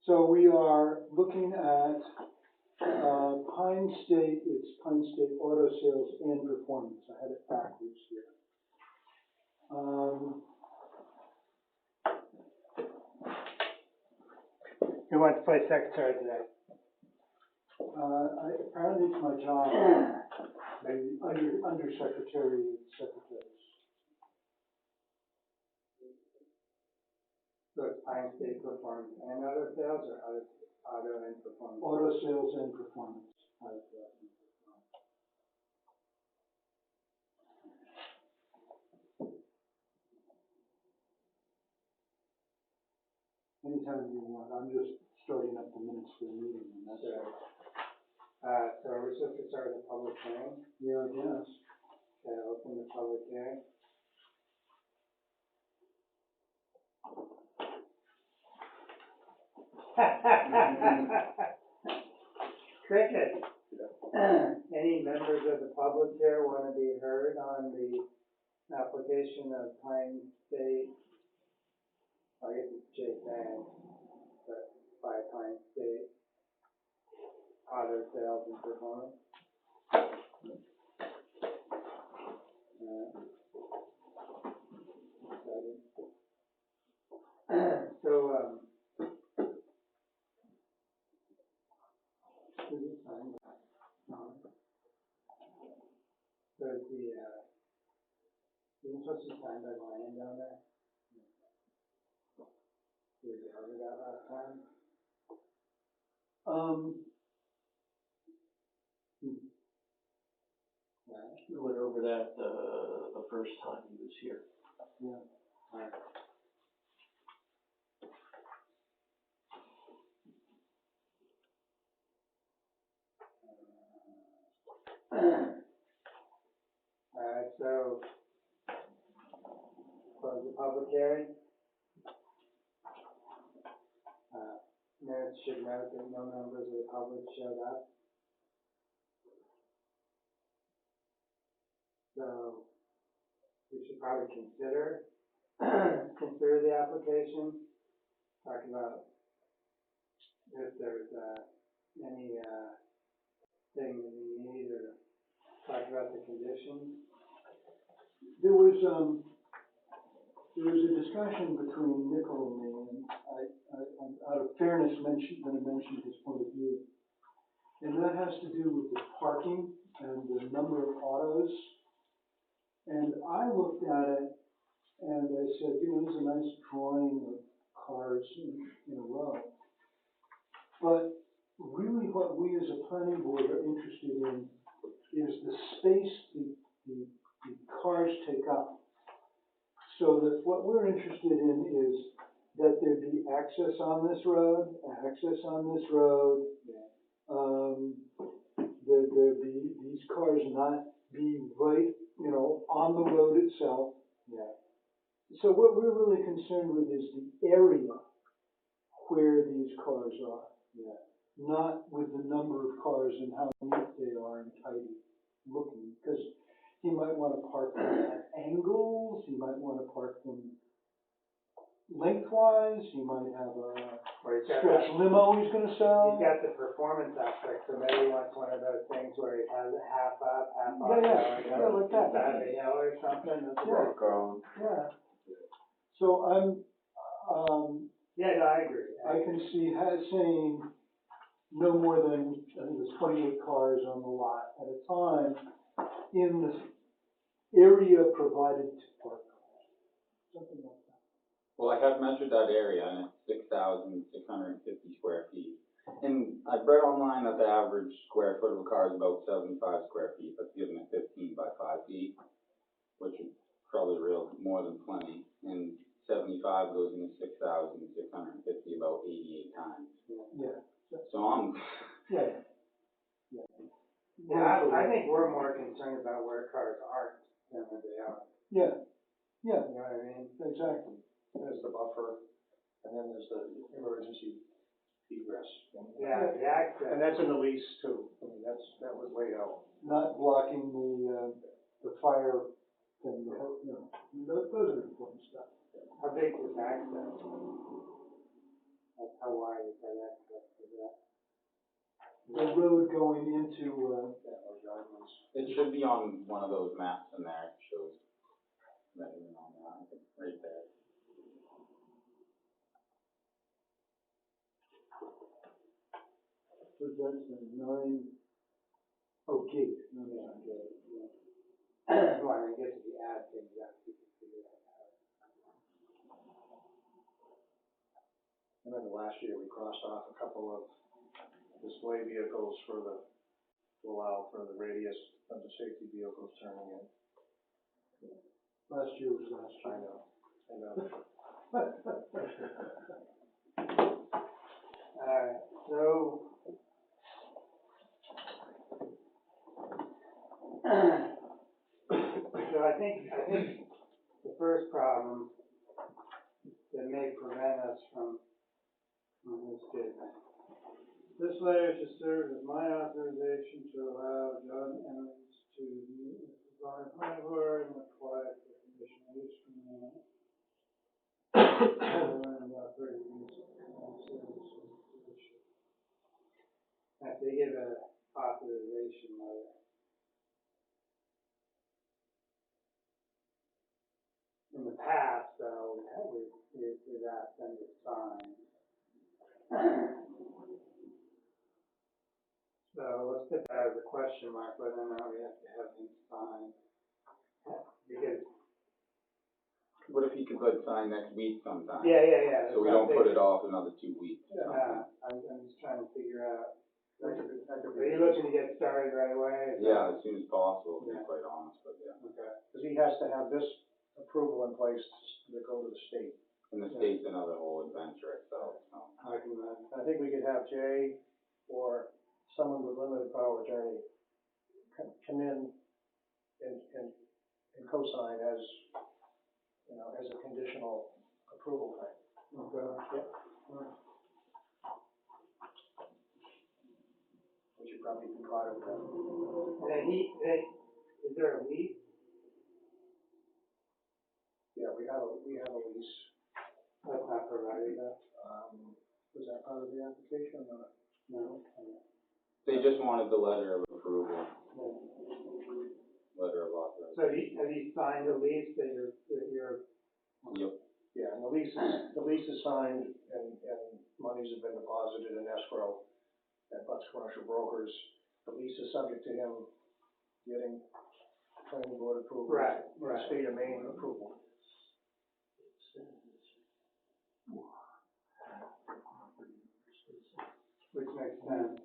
So we are looking at Pine State, it's Pine State Auto Sales and Performance. I had it backwards here. Who wants to play secretary today? Apparently it's my job, the undersecretary and secretaries. So it's Pine State Performance and Auto Sales, or Auto and Performance? Auto Sales and Performance. Anytime you want. I'm just starting up the minutes for the meeting, and that's it. So are we supposed to start the public hearing? Yeah, I guess. Okay, I'll open the public hearing. Cricket. Any members of the public here want to be heard on the application of Pine State? I guess it's Jake Bang, but by Pine State Auto Sales and Performance. So is isn't supposed to be signed by Ryan down there? Did we cover that last time? We went over that the first time he was here. Yeah. All right. Alright, so close the public hearing. Minutes should note that no members of the public showed up. So we should probably consider the application. Talk about if there's any thing that we need, or talk about the conditions. There was a discussion between Nickel and me, and I'm out of fairness going to mention his point of view. And that has to do with the parking and the number of autos. And I looked at it and I said, there's a nice drawing of cars in a row. But really what we as a planning board are interested in is the space the cars take up. So that what we're interested in is that there be access on this road, that there be these cars not be right, on the road itself. Yeah. So what we're really concerned with is the area where these cars are. Yeah. Not with the number of cars and how neat they are and tidy looking, because he might want to park them at angles, he might want to park them lengthwise, he might have a stretch limo he's going to sell. He's got the performance aspect, so maybe he wants one of those things where he has it half up, half off. Yeah, like that. Side of the hill or something. Yeah. So yeah, no, I agree. I can see saying no more than, I think it was 28 cars on the lot at a time in this area provided to park cars. Something like that. Well, I have measured that area, and it's 6,650 square feet. And I've read online that the average square foot of a car is about 75 square feet. That's given at 15 by 5 feet, which is probably more than plenty. And 75 goes into 6,650 about 88 times. Yeah. So I'm... Yeah. I think we're more concerned about where cars aren't than where they are. Yeah. You know what I mean? Exactly. There's the buffer, and then there's the emergency egress. Yeah, the access. And that's in the lease too. I mean, that was laid out. Not blocking the fire thing. Those are important stuff. How big is access? That's how wide got access to that. The road going into, It should be on one of those maps in there, it shows measurement on that, I think, right there. what's that, the 9, oh, gate, no, it's not gate. Well, I guess if you add things up, you can figure that out. And then last year, we crossed off a couple of display vehicles to allow for the radius of the safety vehicles turning in. Last year was last I year. know. Alright, so. So I think the first problem that may prevent us from this statement. This letter to serve as my authorization to allow John Emmons to meet with the zoning planning board and apply for conditional use permit. And operating use services. If they give an authorization letter. In the past, though, we've asked them to sign. So let's put that as a question mark, whether or not we have to have them sign. Because, What if he could like sign next week sometime? yeah. So we don't put it off another 2 weeks. I'm just trying to figure out. That could Are be. you looking to get started right away? Yeah, as soon as possible, to be Yeah. quite honest, but yeah. Okay. Because he has to have this approval in place to go to the state. And the state's another whole adventure itself, so. I can, I think we could have Jay or someone with limited power of attorney come in and co-sign as, as a conditional approval thing. okay. Yep. We should probably comply with that. Is there a lease? Yeah, we have a lease. That's not provided, though. Was that part of the application or not? No. They just wanted the letter of approval, letter of So authorization. have you signed a lease that you're, Yep, Yeah, and the lease is signed and monies have been deposited in escrow at Butts Commercial Brokers. The lease is subject to him getting planning board approval. Right. And state of Maine approval. which makes sense.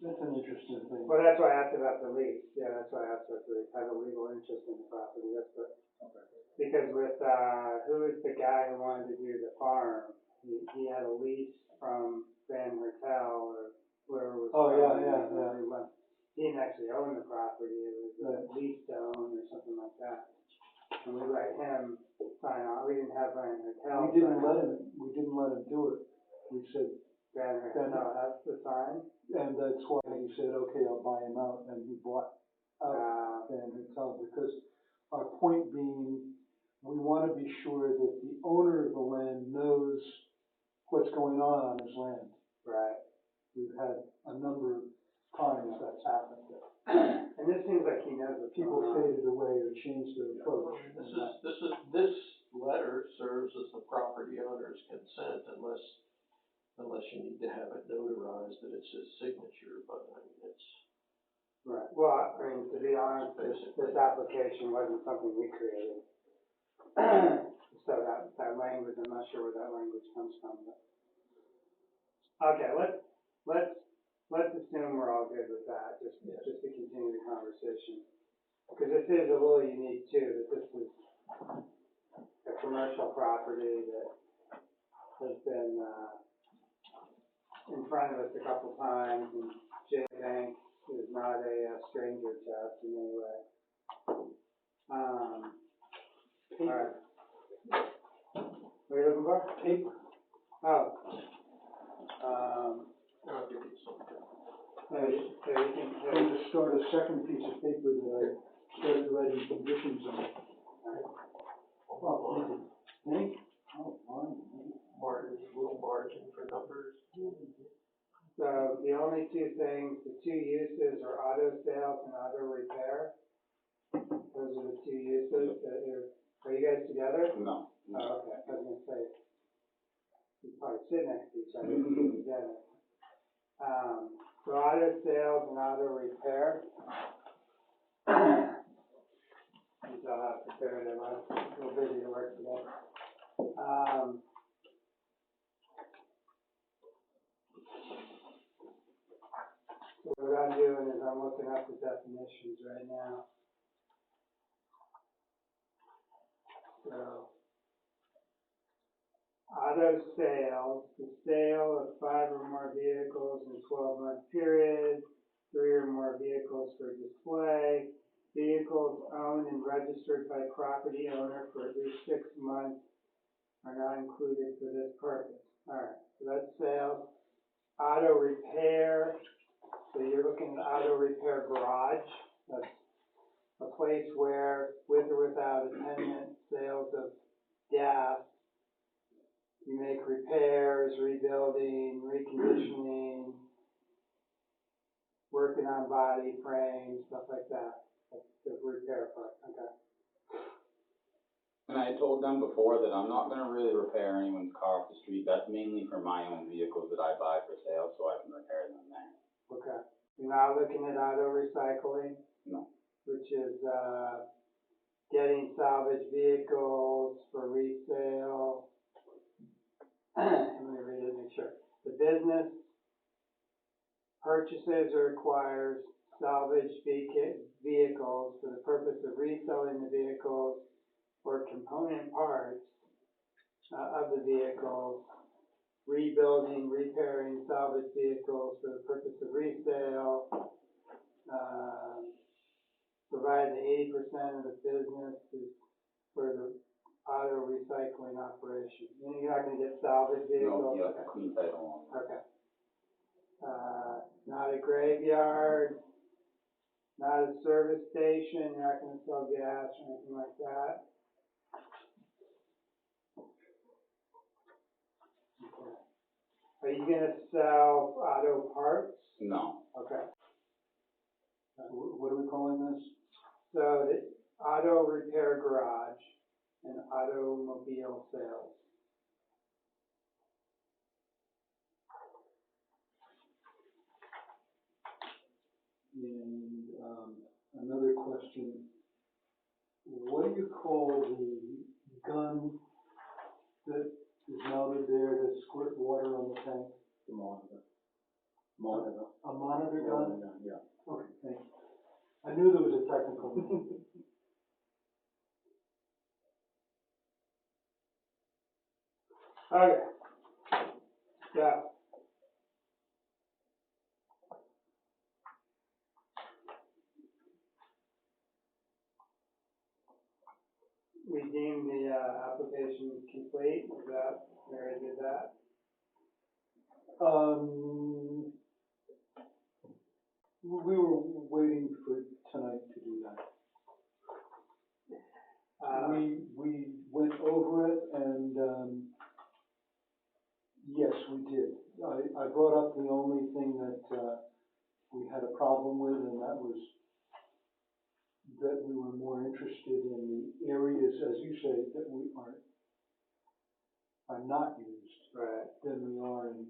That's an interesting thing. Well, that's why I asked about the lease. Yeah, that's why I asked about the have a legal interest in the property. That's what. Okay. Because with, who is the guy who wanted to do the farm? He had a lease from Van Hertel or whoever was. Oh, yeah. He didn't actually own the property. It was a lease to own or something like that. And we let him sign on. We didn't have Van Hertel. We didn't let him do it. We said, Van Hertel has to sign. and that's why he said, okay, I'll buy him out, and he bought out Van Hertel, because our point being, we want to be sure that the owner of the land knows what's going on his land. Right. We've had a number of times that's happened. And this seems like he knows what's People going on. faded away or changed their approach. This letter serves as the property owner's consent unless you need to have it notarized that it's his signature, but I mean, it's. Right. Well, I mean, to be honest, this application wasn't something we created. So that language, I'm not sure where that language comes from, but. Okay, let's assume we're all good with that, just to continue the conversation. Because this is a little unique too, that this is a commercial property that has been, in front of us a couple times, and J Bank is not a stranger to us in any way. Alright. What are you looking for? Paper. Oh. I'll give you something. You can, I'm going to start a second piece of paper that I started writing conditions on. Oh, thank you. Thank you. Oh, fine. Martin, little Martin. margin for numbers. So the only two things, the two uses are auto sales and auto repair. Those are the two uses that are you guys together? No. Oh, okay, I was gonna say, you probably sit next to each other together. So auto sales and auto repair. These all have comparative, I was a little busy at work today. So what I'm doing is I'm looking up the definitions right now. So, auto sales, the sale of 5 or more vehicles in a 12-month period, 3 or more vehicles for display, vehicles owned and registered by property owner for at least 6 months are not included for this purpose. All right, so that's sales. Auto repair, so you're looking at auto repair garage. That's a place where, with or without attendant sales of gas, you make repairs, rebuilding, reconditioning, working on body frames, stuff like that. That's the repair part, okay. And I told them before that I'm not gonna really repair anyone's car off the street. That's mainly for my own vehicles that I buy for sale, so I can repair them there. Okay. You're not looking at auto recycling? No. Which is, getting salvaged vehicles for resale. Let me read it, make sure. The business purchases or acquires salvaged vehicles for the purpose of reselling the vehicles or component parts of the vehicles, rebuilding, repairing salvaged vehicles for the purpose of resale, provided that 80% of the business is for the auto recycling operation. You're not gonna get salvaged vehicles? No, yeah, Okay. clean title on. Okay. Not a graveyard, not a service station, you're not gonna sell gas or anything like that. Okay. Are you gonna sell auto parts? No. Okay. What are we calling this? So the auto repair garage and automobile sales. And, another question, what do you call the gun that is mounted there to squirt water on the tank? The monitor. A monitor gun? Yeah. Okay, thank you. I knew there was a technical name. Okay. So. We deem the, application complete, is that, we already did that? We were waiting for tonight to do that. We went over it and, yes, we did. I brought up the only thing that, we had a problem with, and that was that we were more interested in the areas, as you say, that we are not used. Right. Than we are in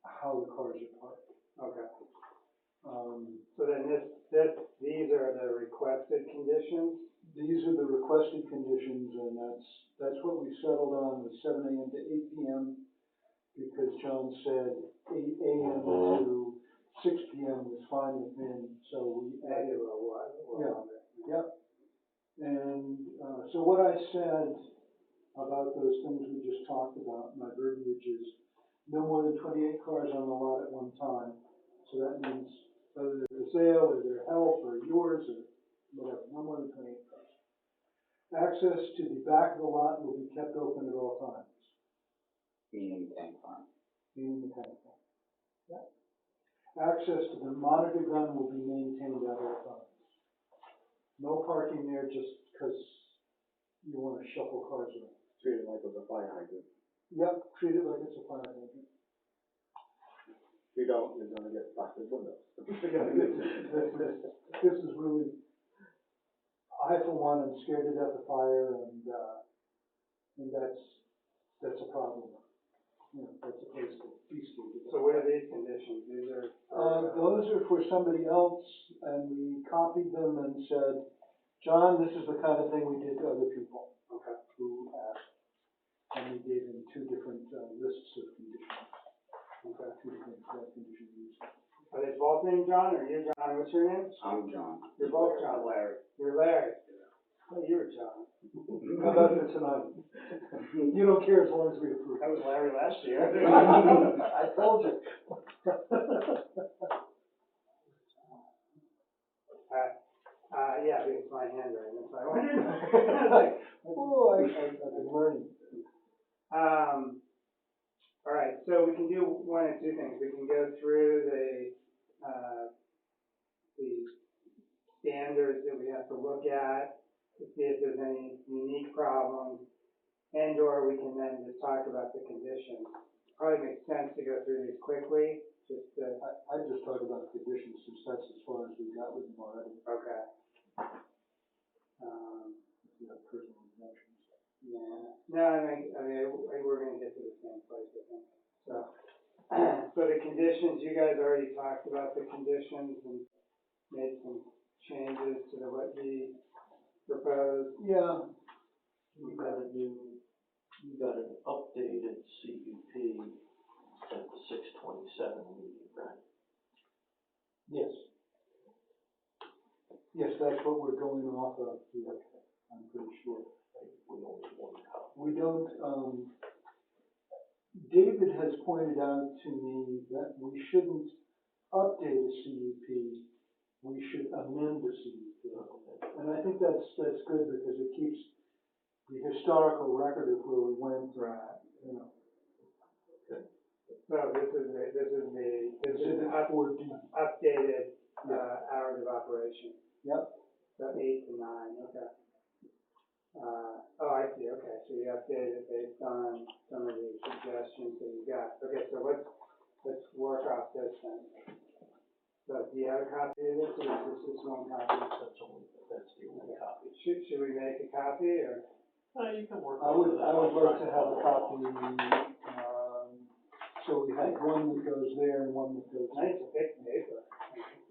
how the cars are parked. Okay. So then these are the requested conditions? These are the requested conditions, and that's what we settled on, was 7 a.m. to 8 p.m. because John said 8 a.m. to 6 p.m. was fine with him, so we added. Yep. And, so what I said about those things we just talked about, my verbiage is no more than 28 cars on the lot at one time. So that means whether they're for sale or their health or yours or whatever, no more than 28 cars. Access to the back of the lot will be kept open at all times. Meaning the tank farm. Meaning the tank farm. Yeah. Access to the monitor gun will be maintained at all times. No parking there just because you want to shuffle cars around. Treat it like it was a fire hydrant. Yep, treat it like it's a fire hydrant. If you don't, you're gonna get busted windows. This is really, I for one am scared to death of fire and that's a problem. You know, that's a place to be scared to death. So what are these conditions? These are. Those are for somebody else, and we copied them and said, John, this is the kind of thing we did to other people. Okay. Who asked. And we gave them two different, lists of conditions. Okay. Two different, condition use. Are they both named John, or you John? What's your name? I'm John. You're both John. Larry. You're Larry. Oh, you're John. How about for tonight? You don't care as long as we approve. That was Larry last year. I told you. Yeah, it's my handwriting, that's why I wondered. I was like, Oh, I've been learning. all right, so we can do one of two things. We can go through the standards that we have to look at to see if there's any unique problems, and or we can then just talk about the conditions. Probably makes sense to go through these quickly, just to. I just talk about the conditions since that's as far as we got with them already. Okay. You know, personal objections. Yeah. No, I mean, we're gonna get to the same place, I think. So, so the conditions, you guys already talked about the conditions and made some changes to what he proposed. Yeah. You got an updated CUP at the 6/27 meeting, right? Yes. Yes, that's what we're going off of, I'm pretty sure. We only have one copy. We don't, David has pointed out to me that we shouldn't update a CUP, we should amend the CUP. And I think that's good because it keeps the historical record of where we went, you know. So this is Exhibit the 4D. updated, Yeah. hours of operation. Yep. So 8 to 9, okay. Oh, I see, okay, so you updated it based on some of the suggestions that you got. Okay, so let's work off this then. So do you have a copy of this, or is this just one copy? That's the only copy. Should we make a copy, or? You can work I on would that. like to have a copy, so we have one that goes there and one that goes. Nice thick paper.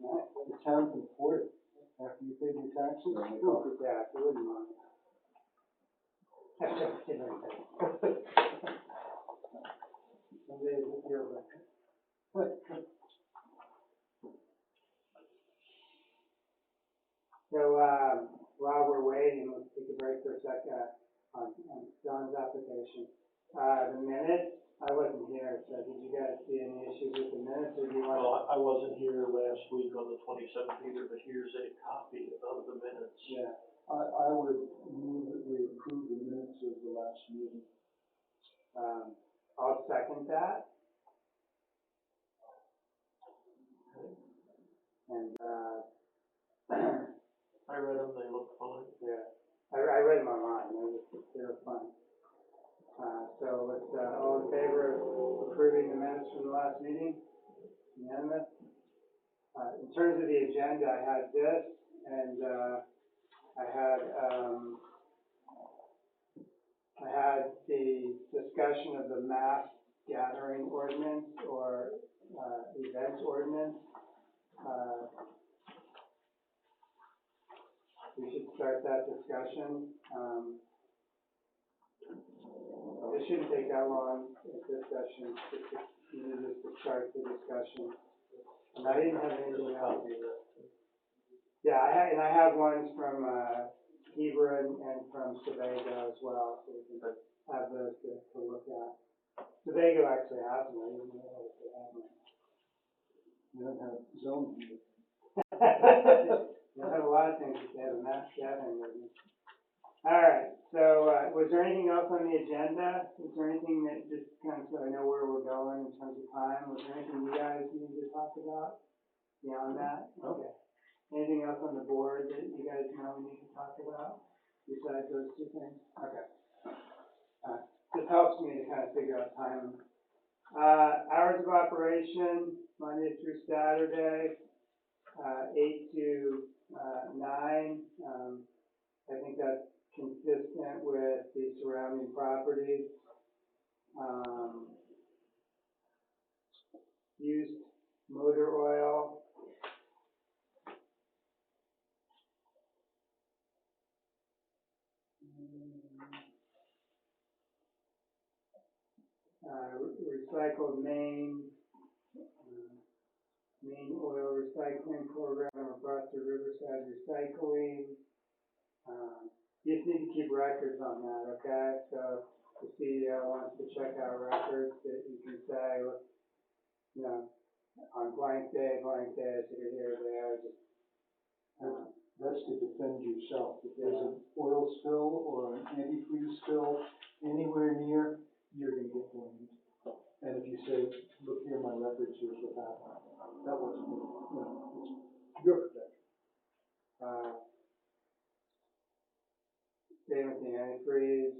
Nice. The town can afford it after you pay your taxes. Yeah, if you wouldn't mind. Someday it's your turn. So, while we're waiting, let's take a break for a second on John's application. The minutes, I wasn't here, so did you guys see any issues with the minutes, or do you want? Well, I wasn't here last week on the 27th either, but here's a copy of the minutes. Yeah. I would move that we approve the minutes of the last meeting. I'll second that. And, I read them, they look fine. yeah, I read them online, they were fun. So let's, all in favor of approving the minutes from the last meeting? Unanimous? In terms of the agenda, I had this, and, I had the discussion of the mass gathering ordinance or, event ordinance. We should start that discussion. It shouldn't take that long, this session, just to start the discussion. And I didn't have anything else. Yeah, I have ones from, Hebron and from Sebago as well, so we can have those to look at. Sebago actually has them, I didn't know if they have them. We don't have zoning. They have a lot of things, but they have a mass gathering ordinance. All right, so, was there anything else on the agenda? Is there anything that just kind of, so I know where we're going in terms of time, was there anything you guys need to talk about beyond that? Okay. Anything else on the board that you guys know we need to talk about besides those two things? Okay. this helps me to kind of figure out timing. Hours of operation, Monday through Saturday, 8 to 9. I think that's consistent with the surrounding properties. Used motor oil. Recycled main oil recycling program brought to Riverside Recycling. You just need to keep records on that, okay? So if the CEO wants to check our records, that you can say, look, you know, on blank day, I took it here or there, just, That's to defend yourself. If there's an oil spill or an antifreeze spill anywhere near, you're gonna get blamed. And if you say, look here, my records, here's what happened, that wasn't, it's your protection. same with the antifreeze.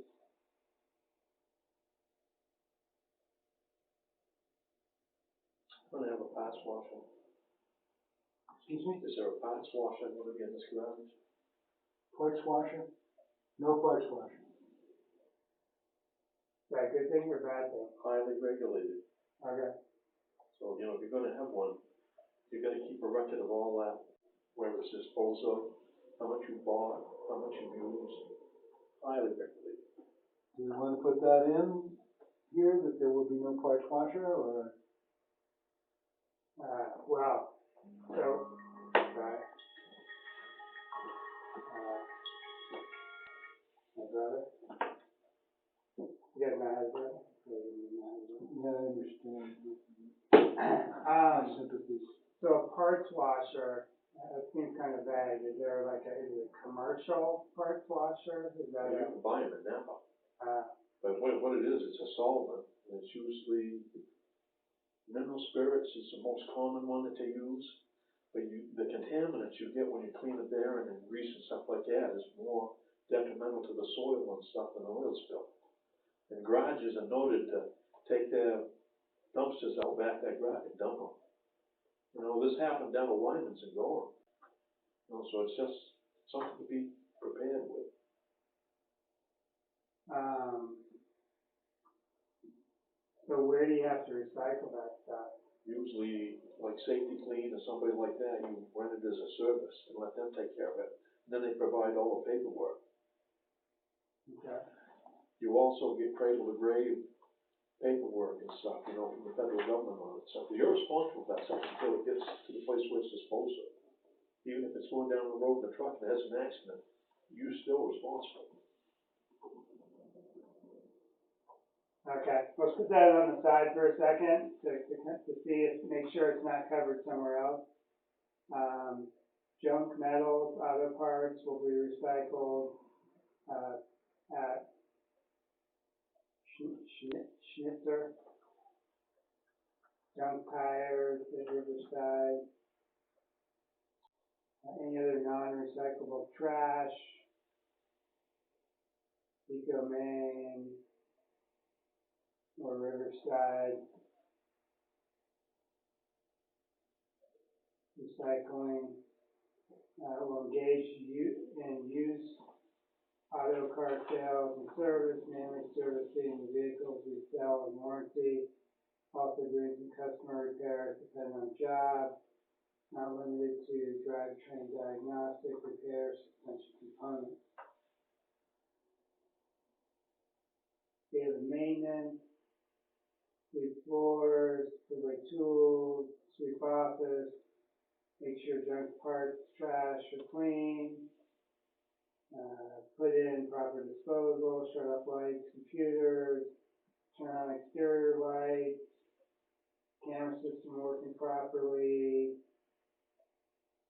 I'm gonna have a parts washer. Excuse me? Is there a parts washer gonna be in this garage? Parts washer? No parts washer. Is that a good thing or a bad thing? Highly regulated, Okay. so, you know, if you're gonna have one, you gotta keep a record of all that, where it's disposed of, how much you bought, how much you used, highly regulated. Do we want to put that in here, that there will be no parts washer, or? Well, so, okay. My brother? You guys know how to do it? Yeah, I understand. Um, Sympathies. so a parts washer, it seems kind of vague. Is there like is it a commercial parts washer? Is that You can buy them in Napa, uh, but what it is, it's a solvent, and it's usually, mineral spirits is the most common one that they use, but the contaminants you get when you clean a bearing and grease and stuff like that is more detrimental to the soil and stuff than an oil spill. And garages are noted to take their dumpsters out back that garage and dump them. You know, this happened down at Lyman's in Gorham. You know, so it's just something to be prepared with. so where do you have to recycle that stuff? Usually, like Safety Clean or somebody like that, you rent it as a service and let them take care of it. And then they provide all the paperwork. Okay. You also get cradle to grave paperwork and stuff, you know, from the federal government on it. So you're responsible for that stuff until it gets to the place where it's disposed of. Even if it's going down the road in a truck and has an accident, you're still responsible. Okay, let's put that on the side for a second to see if, make sure it's not covered somewhere else. Junk metals, auto parts will be recycled, at Schnitzer. Junk tires at Riverside. Any other non-recyclable trash. Eco Main or Riverside. Recycling will engage in use auto car sales and service, mainly servicing the vehicles we sell and warranty. Also doing some customer repairs depending on job. Not limited to drivetrain diagnostic repairs, suspension components. Daily maintenance, sweep floors, put away tools, sweep office, make sure junk parts, trash are clean, put in proper disposal, shut off lights, computers, turn on exterior lights, camera system working properly,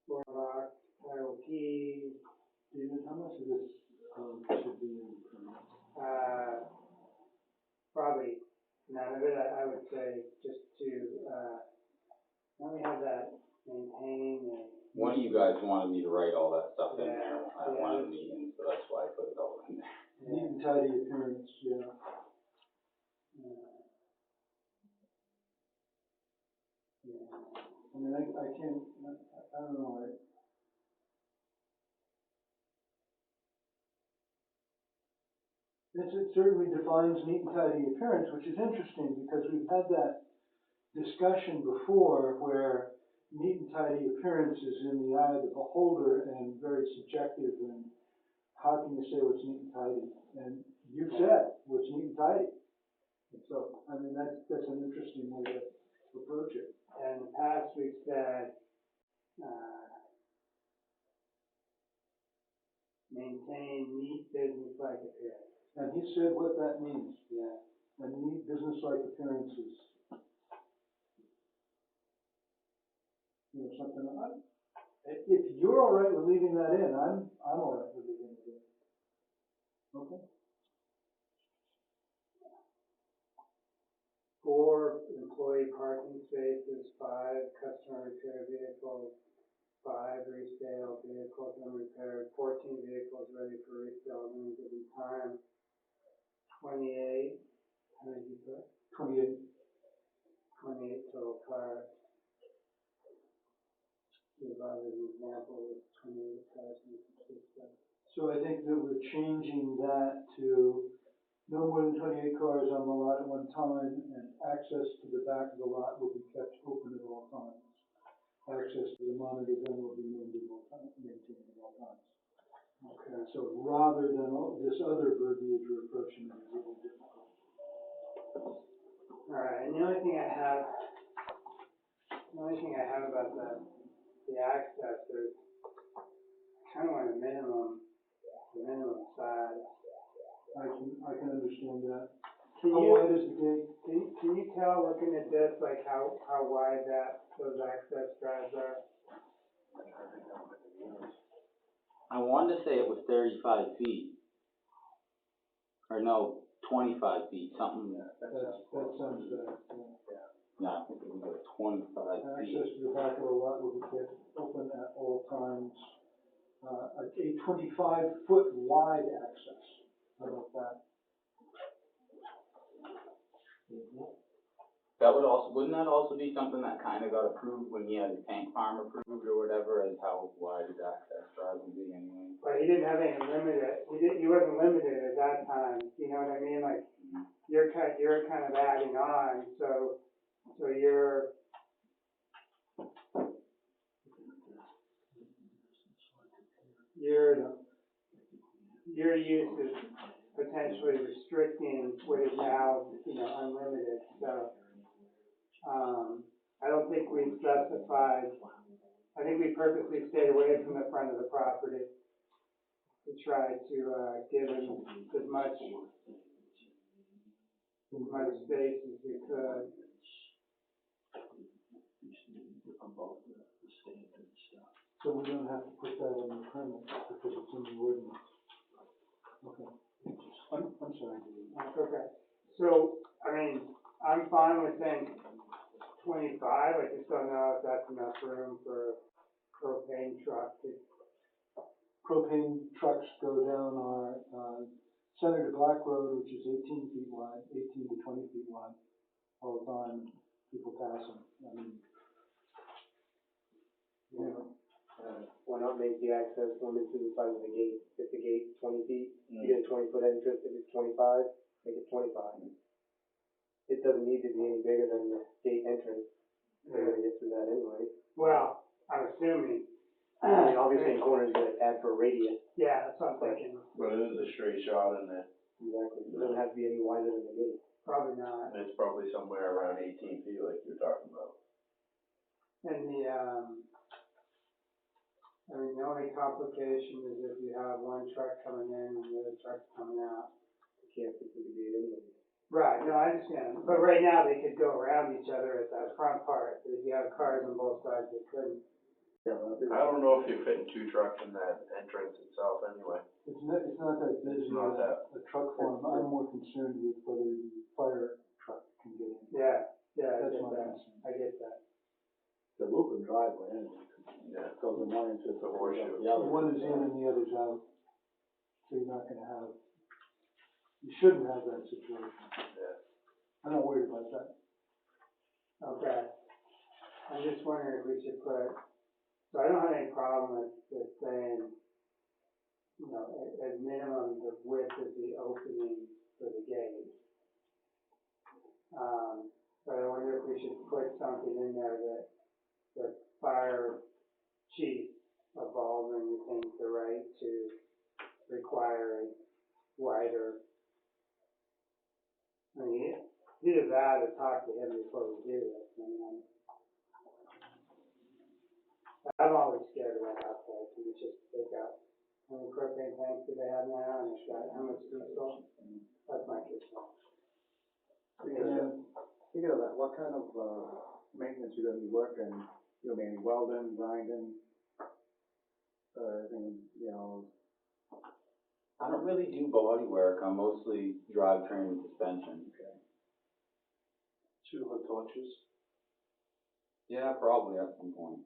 door locks, title keys. David, how much of this, should be in the permit? Probably none of it. I would say just to, let me have that maintain and. One of you guys wanted me to write all that stuff in there, Yeah, I wanted a meeting, so that's why I put it all in there. Neat and tidy appearance, yeah. I mean, I can't, I don't know, it certainly defines neat and tidy appearance, which is interesting, because we've had that discussion before where neat and tidy appearance is in the eye of the beholder and very subjective, and how can you say what's neat and tidy? And you've said what's neat and tidy. And so, I mean, that's an interesting way to approach it. And in the past, we've said, maintain neat business-like appearance. And he said what that means, Yeah. and neat business-like appearances. You know, something, if you're all right with leaving that in, I'm all right with leaving it in. Okay. 4 employee parking spaces, 5 customer repair vehicles, 5 resale vehicles unrepaired, 14 vehicles ready for resale at any given time, 28, how did you put? 28. 28 total cars. Give out an example of 28 cars in the system. So I think that we're changing that to no more than 28 cars on the lot at one time, and access to the back of the lot will be kept open at all times. Access to the monitor gun will be maintained at all times. Okay, so rather than this other verbiage, we're approaching it a little differently. All right, and the only thing I have about the access is I kind of want a minimum size. I can understand that. Can How you, wide is the gate? can you tell, looking at this, like how wide those access drives are? I wanted to say it was 35 feet. Or no, 25 feet, something. That sounds better, yeah. Yeah, I think it was like 25 feet. Access to the back of the lot will be kept open at all times. A 25-foot wide access. How about that? That would also, wouldn't that also be something that kind of got approved when he had his tank farm approved or whatever, as how wide his access drive would be anyway? But he didn't have any limited, he wasn't limited at that time, you know what I mean? Like, you're kind of adding on, so you're, your use is potentially restricting what is now, unlimited, so, I don't think we specified, I think we purposely stayed away from the front of the property to try to, give him as much space as we could. So we don't have to put that on the permit because it's in the ordinance. Okay. I'm sorry, Dave. That's okay. So, I mean, I'm fine with saying 25, I just don't know if that's enough room for a propane truck to. Propane trucks go down our, Senator Black Road, which is 18 feet wide, 18 to 20 feet wide, all the time, people pass them. I mean, you know, Why not make the access limited to the size of the gate? If the gate's 20 feet, you get a 20-foot entrance. If it's 25, make it 25. It doesn't need to be any bigger than the gate entrance. They're gonna get through that anyway. Well, I'm assuming. I mean, obviously, the corner is gonna add for a radius. Yeah, that's what I'm thinking. But it is a straight shot in there, Exactly. It doesn't have to be any wider than the gate. Probably not. and it's probably somewhere around 18 feet like you're talking about. And the only complication is if you have one truck coming in and the other truck coming out. You can't fit through the gate anyway. Right, no, I understand. But right now, they could go around each other at that front part. But if you have cars on both sides, they couldn't. I don't know if you're fitting 2 trucks in that entrance itself anyway. it's not that busy, It's not that. a truck farm. I'm more concerned with whether the fire truck can get in. Yeah, I That's get my that. concern. I get that. The loop and driveway, anyway. Yeah. Goes in one entrance, It's a horseshoe. the other. One is in and the other's out. So you're not gonna have, you shouldn't have that situation. Yeah. I'm not worried about that. Okay. I'm just wondering if we should put, so I don't have any problem with saying, you know, at minimum, the width of the opening for the gate. But I wonder if we should put something in there that the fire chief of Baldwin retains the right to require a wider. I mean, either that or talk to him before we do this. I mean, I'm always scared of that outside, because it's just take out how many propane tanks do they have now, and it's got how much diesel? That's my concern. Speaking of that, what kind of, maintenance you gonna be working? You know, mainly welding, grinding, anything, you know? I don't really do body work, I'm mostly drivetrain and suspension. Okay. 2 hot torches. Yeah, probably at some point.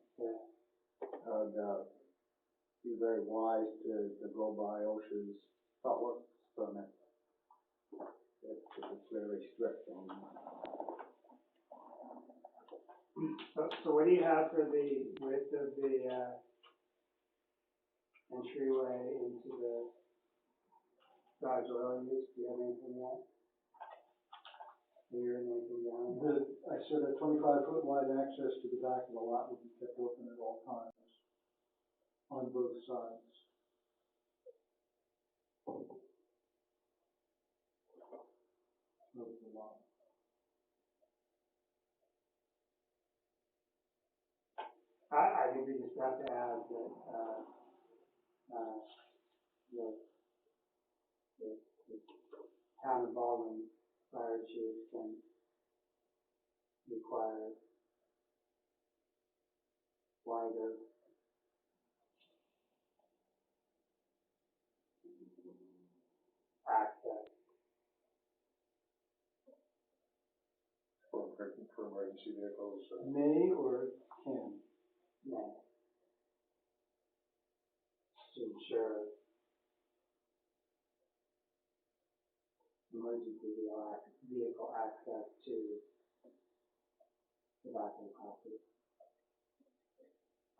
Be very wise to go by OSHA's thought work permit. It's very strict on So what do you have for the width of the, entryway into the Dodge oil use? Do you have anything yet? Have you written anything down? I said a 25-foot wide access to the back of the lot would be kept open at all times on both sides. Of the lot. I think we just have to add that, the town of Baldwin fire chief can require wider access. For emergency vehicles, May or can. No. To ensure emergency vehicle access to the back of the property.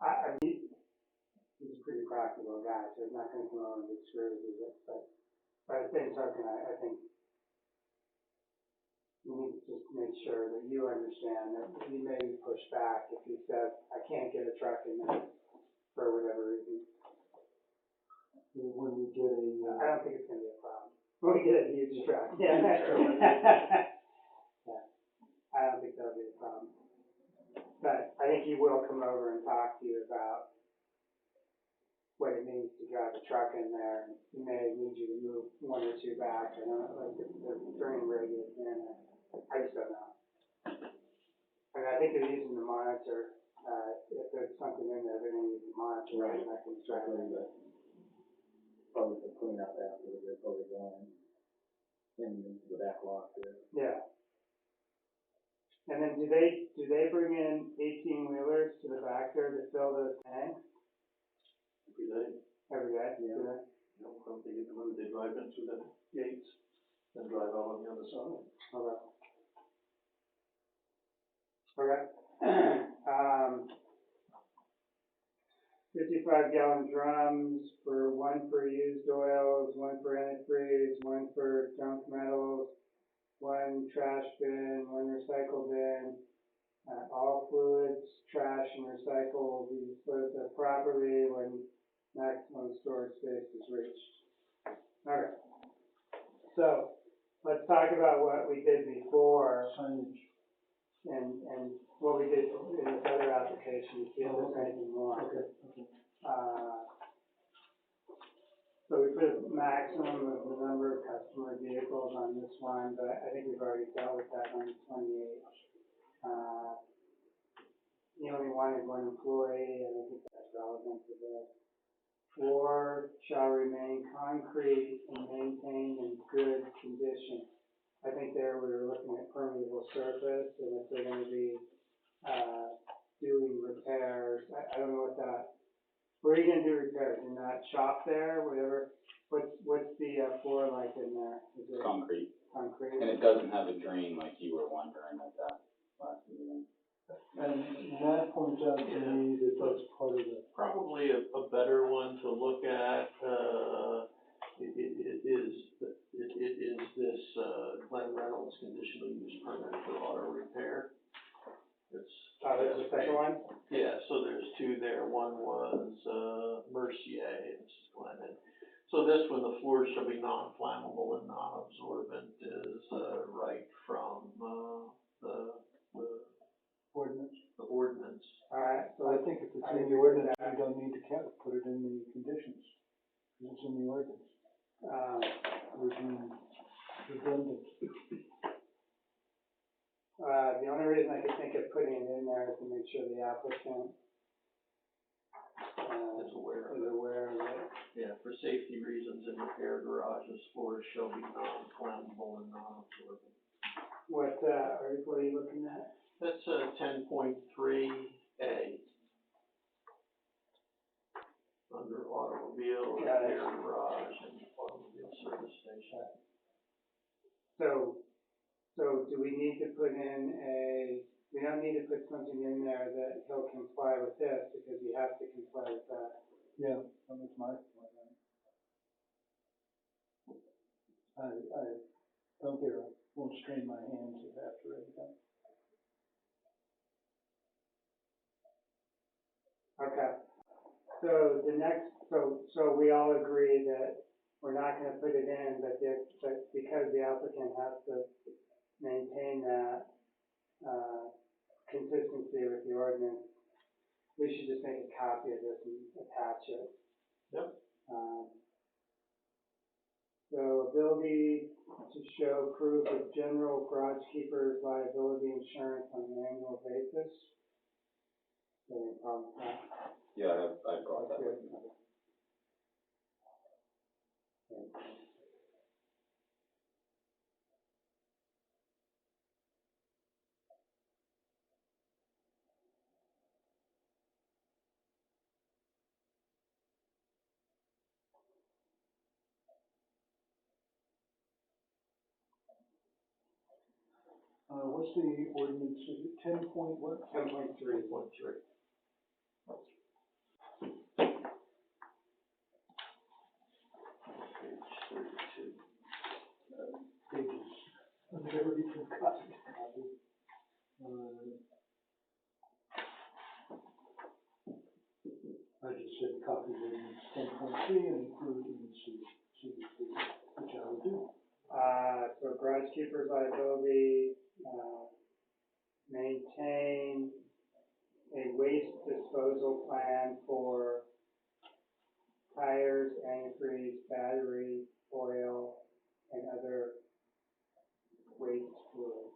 I mean, he's a pretty practical guy, so he's not gonna come over and get screwed with it, but by the same token, I think you need to just make sure that you understand that he may push back if he says, I can't get a truck in there for whatever reason. When we get a, I don't think it's gonna be a problem. When we get a huge truck, yeah. Yeah, I don't think that'll be a problem. But I think he will come over and talk to you about what it means to drive a truck in there. He may need you to move 1 or 2 back, I don't know, like the turning radius in there. I just don't know. I mean, I think they're using the monitor, if there's something in there, they're gonna use the monitor, Right. and I can try to. probably the cleanup after they're probably going into the back lot there. Yeah. And then do they bring in 18-wheelers to the back there to fill those tanks Every day. every day? Yeah. Do they? You know, when they drive into the gates, then drive out on the other side. Okay. Okay. 55-gallon drums one for used oils, 1 for antifreeze, 1 for junk metals, 1 trash bin, 1 recycle bin. All fluids, trash, and recycle will be disposed of properly when maximum storage space is reached. Okay. So, let's talk about what we did before signage. and what we did in this other application, see if there's anything more. Okay. So we put a maximum of the number of customer vehicles on this one, but I think we've already dealt with that on 28. You only wanted 1 employee, and I think that's relevant to this. 4 shall remain concrete and maintained in good condition. I think there we were looking at permeable surface, and if they're gonna be, doing repairs, I don't know what that, where are you gonna do repairs, in that shop there, whatever? What's the, floor like in there? Is it Concrete, concrete? and it doesn't have a drain like you were wondering at that last meeting. And Matt points out to me that that's part of the, Probably a better one to look at, it is this, Glenn Reynolds conditional use permit for auto repair. It's. There's a second one? Yeah, so there's two there. One was, Mercier, this is Glenn. So this one, the floors shall be non-flammable and non-absorbent is, right from, the ordinance. ordinance. Alright, so I think if it's I in the agree with ordinance, that. we don't need to put it in the conditions, because it's in the ordinance. It would be redundant. The only reason I could think of putting it in there is to make sure the applicant, Is aware of is it. aware of it. Yeah, for safety reasons in repair garages, floors shall be non-flammable and non-absorbent. What article are you looking at? That's, 10.3A. Under automobile Yeah, repair garage and automobile service station. So do we need to put in we don't need to put something in there that he'll comply with this, because he has to comply with that. Yeah, that was my point. I don't care, I won't strain my hands after anything. Okay. So the next, so we all agree that we're not gonna put it in, but because the applicant has to maintain that, consistency with the ordinance, we should just make a copy of this and attach it. Yep. So ability to show proof of general garage keeper's liability insurance on an annual basis. Any problem with that? Yeah, I brought that with me. What's the ordinance, is it 10 point what? 10.3. 3.3. Page 32. Pages. Everybody from copy to copy. I just said copy ordinance 10.3 and include in CBP, which I will do. So garage keeper's liability, maintain a waste disposal plan for tires, antifreeze, battery, oil, and other waste fluids.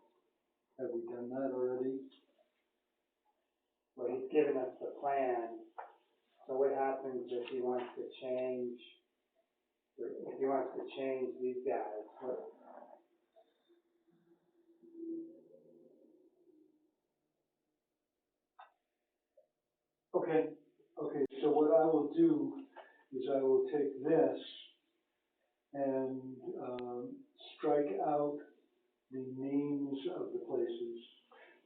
Have we done that already? Well, he's given us the plan, so what happens if he wants to change, these guys? Okay, so what I will do is I will take this and, strike out the names of the places,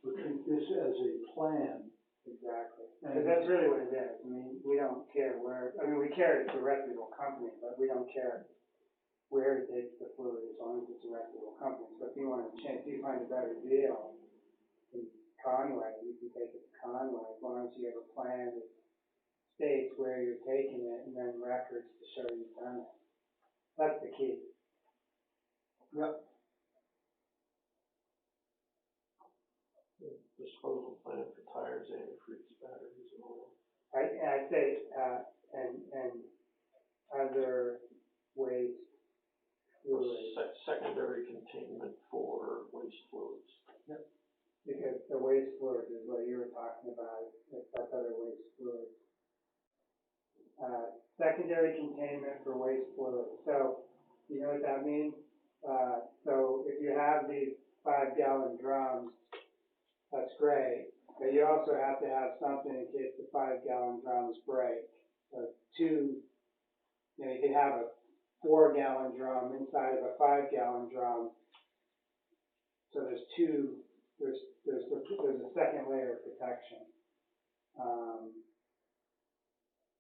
but treat this as a plan. Exactly. Because that's really what it is. I mean, we don't care we care it's a reputable company, but we don't care where it takes the fluid as long as it's a reputable company. So if you want to change, if you find a better deal in Conway, you can take it to Conway as long as you have a plan that states where you're taking it and then records to show you've done it. That's the key. Yep. Disposal plan for tires, antifreeze, batteries, and oil. I'd say, and other waste fluids. Secondary containment for waste fluids. Because the waste fluid is what you were talking about, that's other waste fluids. Secondary containment for waste fluids. So, you know what that means? So if you have these 5-gallon drums, that's great, but you also have to have something in case the 5-gallon drums break. So you could have a 4-gallon drum inside of a 5-gallon drum. So there's a second layer of protection.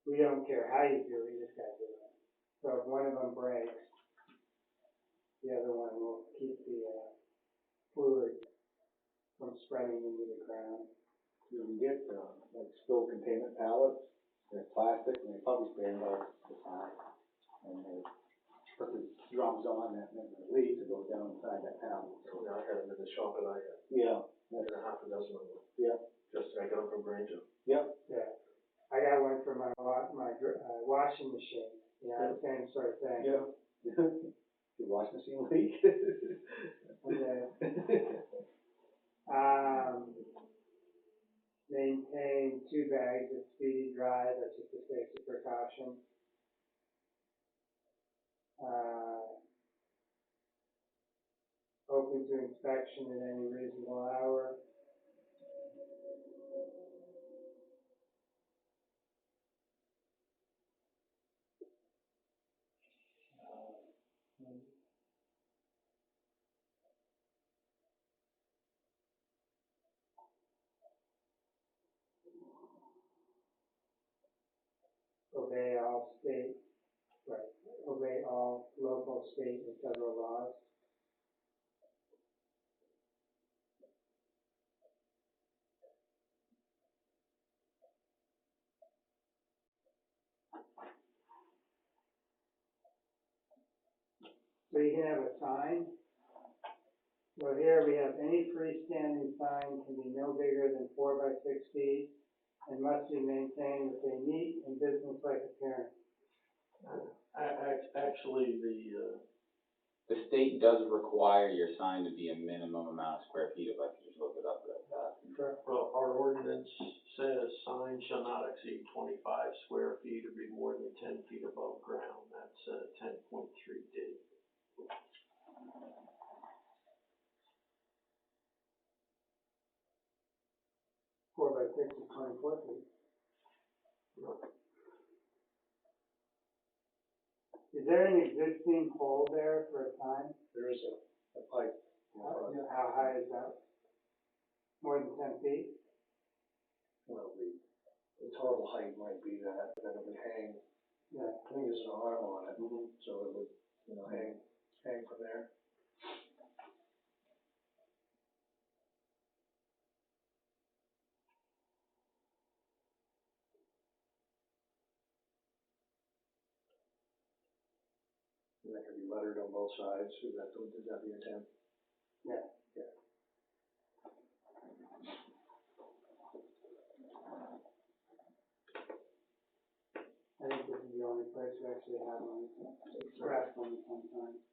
we don't care how you do it, you just gotta do it. So if one of them breaks, the other one will keep the, fluid from spreading into the ground. You can get, like spill containment pallets, they're plastic, and they probably spray about the side. And they put the drums on it, and then the leads that goes down inside that pallet. So now I had them in the shop and I had, Yeah. a half a dozen of them. Yeah. Just, I got them from Granger. Yep. Yeah, I got one for my washing machine, you know, same sort of thing. Yeah. Your washing machine leak? Okay. Maintain 2 bags of Speedy Dry, that's just a safety precaution. Open to inspection at any reasonable hour. Obey all local, state, and federal laws. So you can have a sign. So here we have any freestanding sign can be no bigger than 4 by 6 feet and must be maintained with a neat and businesslike appearance. Actually, The state does require your sign to be a minimum amount of square feet, if I could just look it up real fast. well, our ordinance says signs shall not exceed 25 square feet or be more than 10 feet above ground. That's, 10.3D. Four by 6 is 24 feet. Is there an existing pole there for a sign? There is a pipe. How high is that? More than 10 feet? Well, the total height might be that it would hang, Yeah. I think there's an arm on it, so it would, hang from there. And that could be lettered on both sides, is that the intent? Yeah. Yeah. I think this is the only place we actually have one, express one sometimes.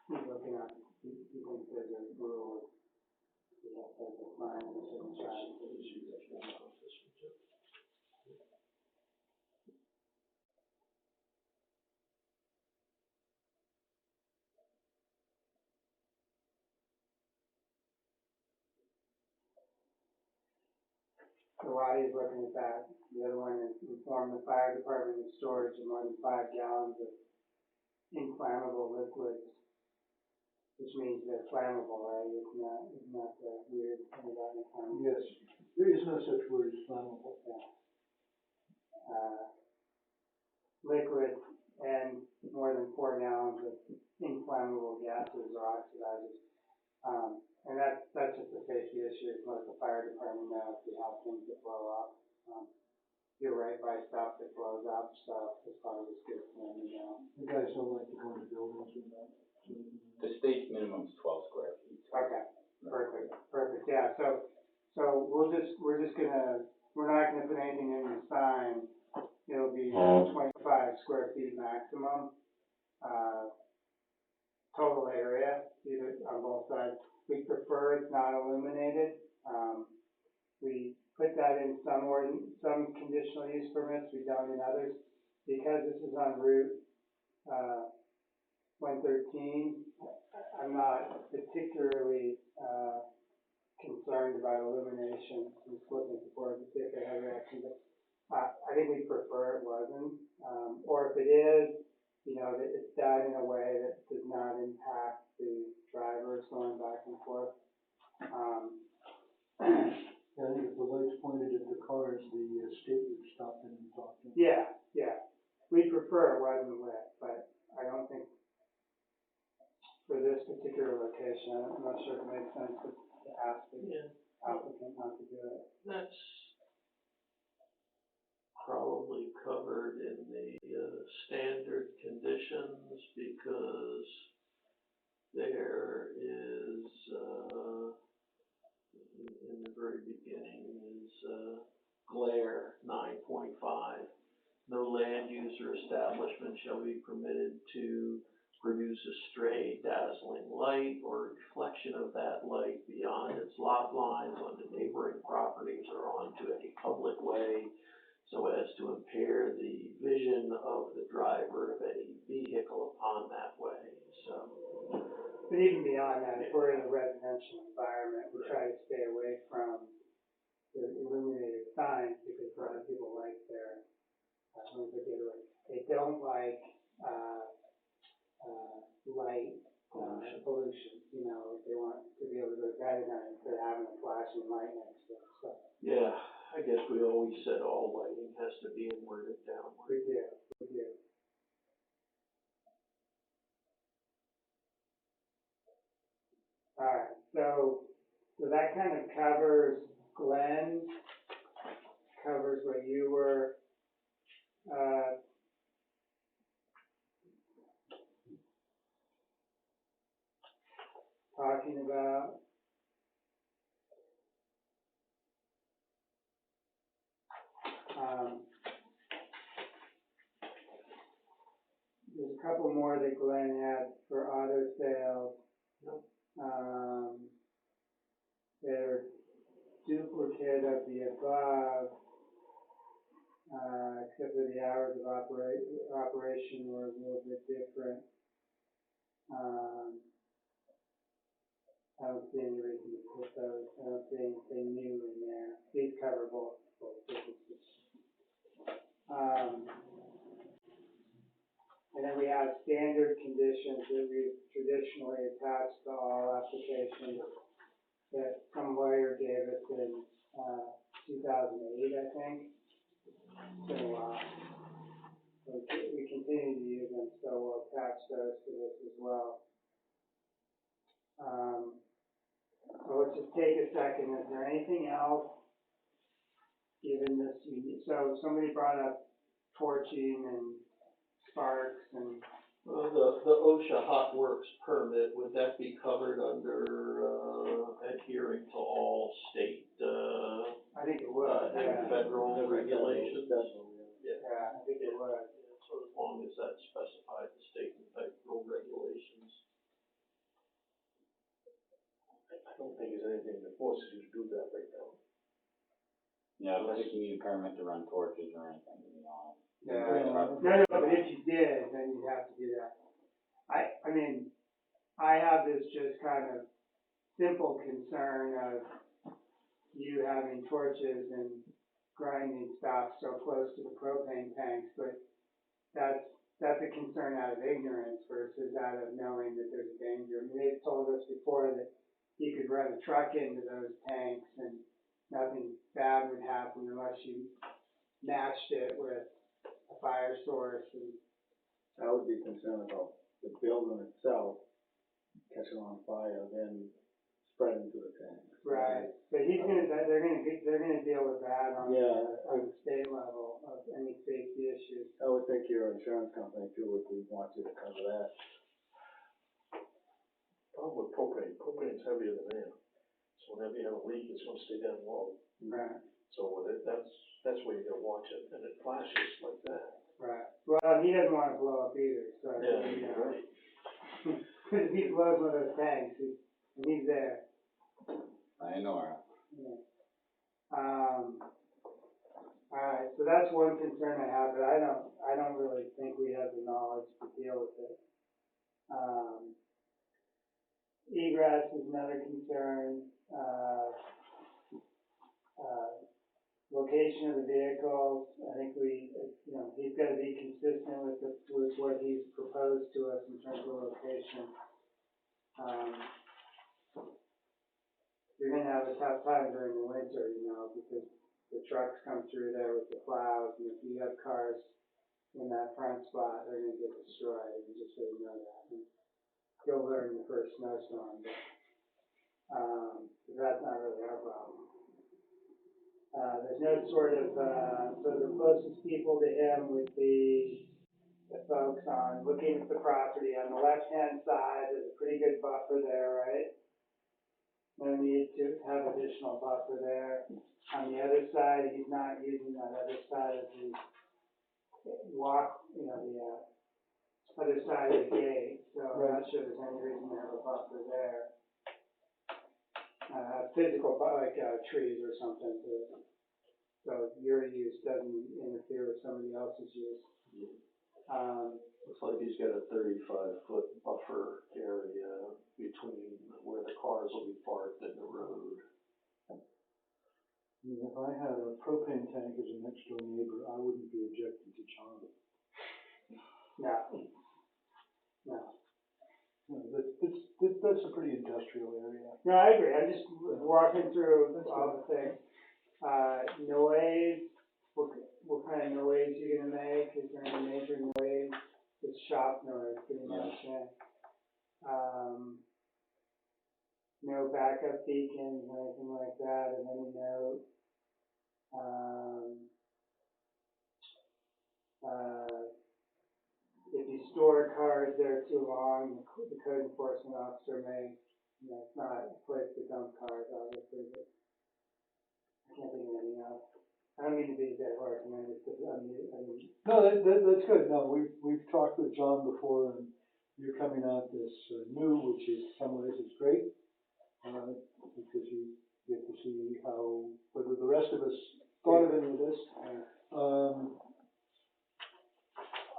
He's looking at, he thinks there's a rule, you have to have a sign of a certain size. So while he's looking at that, the other one is inform the fire department of storage of more than 5 gallons of inflammable liquids, which means they're flammable, right? It's not the weird thing about inflammable. Yes, there is no such word as flammable. Liquid and more than 4 gallons of inflammable gases or oxidizers. And that's just a safety issue. Let the fire department know if you have things that blow up. You're right by stuff that blows up, so it's probably just good for them to know. The guys don't like to go into buildings with that. The state's minimum is 12 square feet. Okay, perfect, yeah, so we're not gonna put anything in the sign. It'll be 25 square feet maximum, total area, either on both sides. We prefer it's not illuminated. We put that in some conditional use permits, we don't in others. Because this is on Route, 113, I'm not particularly, concerned about illumination. I'm just looking forward to see if they have reaction, but think we prefer it wasn't, or if it is, you know, that it's done in a way that does not impact the drivers going back and forth. I think if the light's pointed at the cars, the state would stop them and talk to them. Yeah, we prefer it wasn't lit, but I don't think for this particular location, I'm not sure it makes sense to ask the applicant not to do it. That's probably covered in the, standard conditions, because there is, in the very beginning is, glare 9.5. No land use or establishment shall be permitted to produce a stray dazzling light or reflection of that light beyond its lot lines onto neighboring properties or onto any public way, so as to impair the vision of the driver of any vehicle upon that way. So, But even beyond that, if we're in a residential environment, we try to stay away from the illuminated signs because a lot of people like their, they don't like, light, pollution, you know, they want to be able to go to bed at night instead of having a flashing light next to them, so. yeah, I guess we always said all lighting has to be inward and downward. We do. Alright, so that kind of covers Glenn, covers what you were, talking about. There's a couple more that Glenn had for auto sales. They're duplicate of the above, except for the hours of operation were a little bit different. I don't see any reason to put those. I don't see anything new in there. These cover both businesses. And then we have standard conditions that we've traditionally attached to all applications that some lawyer gave us in 2008, I think. It's been a while. So we continue to use them, so we'll attach those to this as well. So let's just take a second. Is there anything else given this? So somebody brought up torching and sparks and. Well, the OSHA hot works permit, would that be covered under, adhering to all state, I think it would, and federal regulations? Yeah, I think it would. So as long as that's specified in state and federal regulations. I don't think there's anything that forces you to do that right now. Yeah, I don't think you need a permit to run torches or anything, to be honest. No, but if you did, then you'd have to do that. I mean, I have this just kind of simple concern of you having torches and grinding stuff so close to the propane tanks, but that's a concern out of ignorance versus out of knowing that there's a danger. I mean, they've told us before that you could run a truck into those tanks and nothing bad would happen unless you matched it with a fire source. And I would be concerned about the building itself catching on fire, then spreading to the tank. right, but they're gonna deal with that on the state level of any safety issues. I would think your insurance company too would want you to cover that. Problem with propane's heavier than air. So whenever you have a leak, it's gonna stay down low. Right. So that's where you gotta watch it, and it flashes like that. Right. Well, he doesn't want to blow up either, so. Yeah, you're right. If he blows one of those tanks, he's there. I know her. Yeah. Alright, so that's one concern I have, but I don't really think we have the knowledge to deal with it. Egress is another concern. location of the vehicles, I think he's gotta be consistent with what he's proposed to us in terms of location. You're gonna have a tough time during the winter, because the trucks come through there with the plows, and if you have cars in that front spot, they're gonna get destroyed, and just so you know that. And you'll learn the first snowstorm, but, that's not really our problem. There's no sort of, so the closest people to him would be the folks on, looking at the property, on the left-hand side, there's a pretty good buffer there, right? No need to have additional buffer there. On the other side, he's not using that other side of the the other side of the gate, so I'm not sure there's any reason to have a buffer there. Physical, like, trees or something, so your use doesn't interfere with somebody else's use. Looks like he's got a 35-foot buffer area between where the cars will be parked and the road. I mean, if I had a propane tank as a next door neighbor, I wouldn't be objecting to John. No. No, that's a pretty industrial area. No, I agree, I'm just walking through all the things. Noise, what kind of noise you're gonna make? Is there any major noise? It's shop noise, pretty much, yeah. No backup beacons or anything like that of any note. If you store cars there too long, the code enforcement officer may, it's not a place to dump cars, obviously, but I can't think of anything else. I don't mean to be a dead horse, I mean, No, that's good. No, we've talked with John before, and you're coming out this new, which is, in some ways, is great, because you get to see whether the rest of us thought of any of this.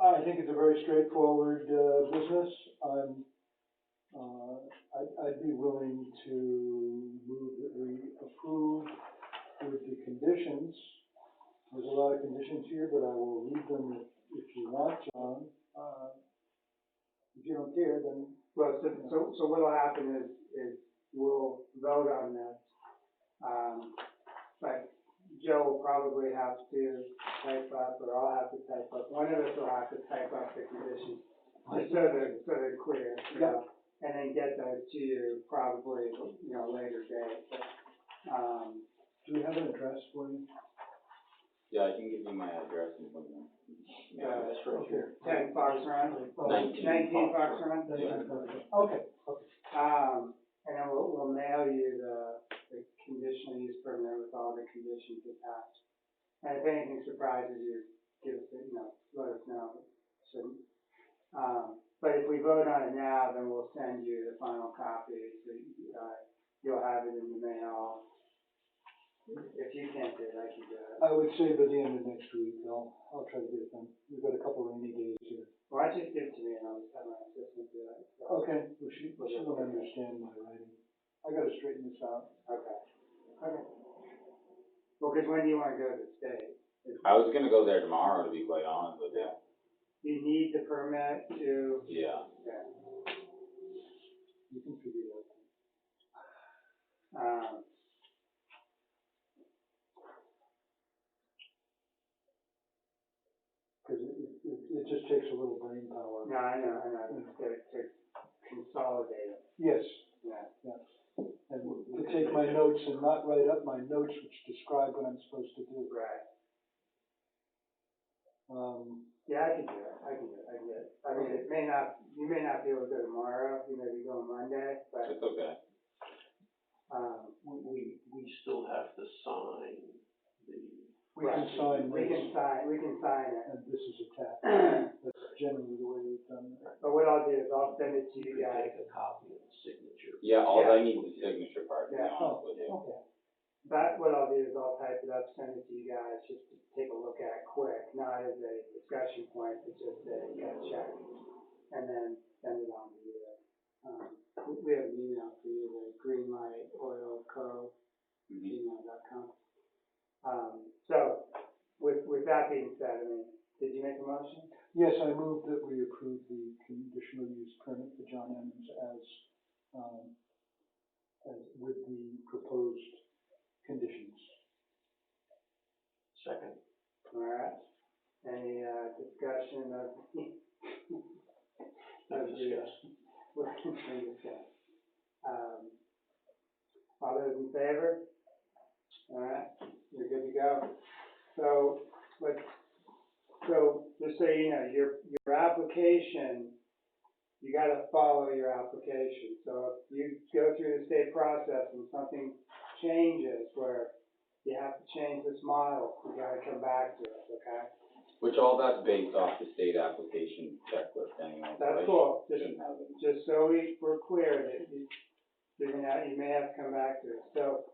I think it's a very straightforward business. I'd be willing to move that we approve with the conditions. There's a lot of conditions here, but I will read them if you want, John. If you don't care, then. Well, so what'll happen is we'll vote on this. But Joe will probably have to type up, or I'll have to type up, one of us will have to type up the conditions, just so they're clear, Yeah. and then get those to you probably, later date. But, Do we have an address for you? Yeah, I can give you my address and when you. That's right here. 10 Fox Run? 19 Fox Run? Okay. And then we'll mail you the conditional use permit with all the conditions attached. And if anything surprises you, give us, let us know. But if we vote on it now, then we'll send you the final copy, so you'll have it in the mail. If you can't do it, I can do it. I would say by the end of next week, I'll try to get it done. We've got a couple rainy days here. Well, I just give it to me and I'll just have my assistant do it. So. Okay, well, she will understand my writing. I gotta straighten this out. Okay. Well, because when do you want to go to the state? I was gonna go there tomorrow, to be quite honest with you. You need the permit to. Yeah. You can figure it out. Because it just takes a little brain power. No, I know, to consolidate it. Yes. Yeah. And to take my notes and not write up my notes which describe what I'm supposed to do. Right. Yeah, I can do it. I mean, you may not be able to go tomorrow, you may be going Monday, but. It's okay. We still have to sign the. we can sign We this, can sign it. and this is attached. That's generally the way we've done it. But what I'll do is I'll send it to you guys. Take a copy of the signature. Yeah, Yeah. I need the signature part, to be Yeah. honest with you. Okay. But what I'll do is I'll type it up, send it to you guys, just to take a look at quick, not as a discussion point, but just a check. And then send it on to you. We have an email for you, the greenlightoilco@gmail.com. So copy instead of me. Did you make a motion? Yes, I move that we approve the conditional use permit for John Emmons as with the proposed conditions. Second. All right. Any, discussion of Discuss. We're going to discuss. All those in favor? All right, you're good to go. So, just so you know, your application, you gotta follow your application. So if you go through the state process and something changes where you have to change this model, you gotta come back to us, okay? Which all that's based off the state application checklist anyway. so I That's cool. shouldn't have it. Just so we're clear that you may have to come back to us. So,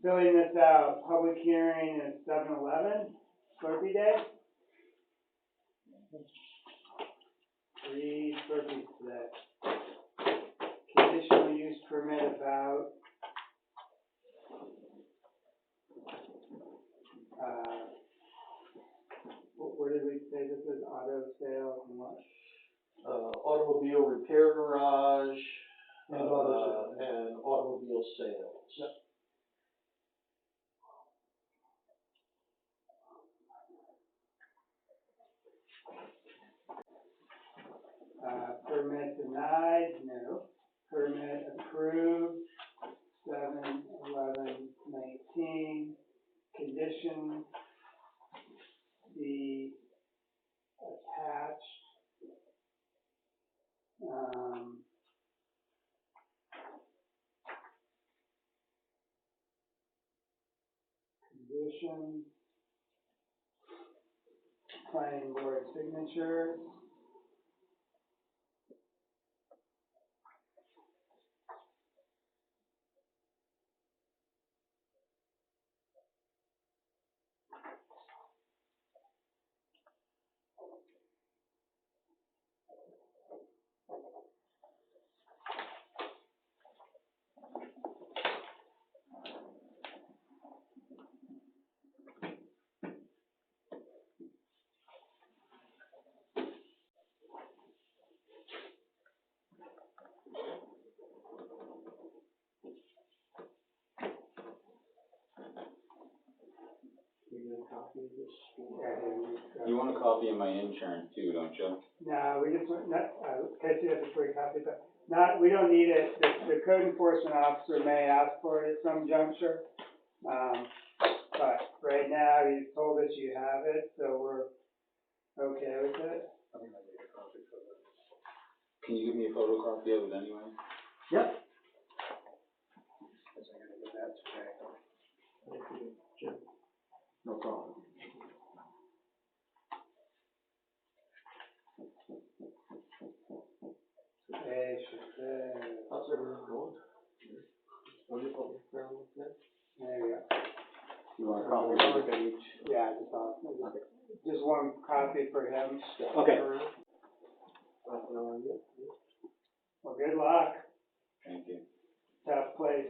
filling this out, public hearing is 7/11, Slurpee Day. 3 Slurpees today. Conditional use permit about, what did we say, this is auto sales and what? Automobile repair garage. And auto sales. And automobile sales. Yep. Permit denied, no. Permit approved, 7/11/19. Condition be attached. Condition, planning board signatures. We get a copy of this. You want a copy of my insurance too, don't you? No, we just, Casey has a free copy, but we don't need it. The code enforcement officer may ask for it at some juncture. But right now, you told us you have it, so we're okay with it. I mean, I made a copy for that. Can you give me a photocopy of it anyway? Yep. Guess I gotta get that today. Okay, Jim. No problem. Hey, she said. How's everything going? Wonderful. There you go. You want a copy of the page? Yeah, just one copy for him. Okay. Well, good luck. Thank you. Tough place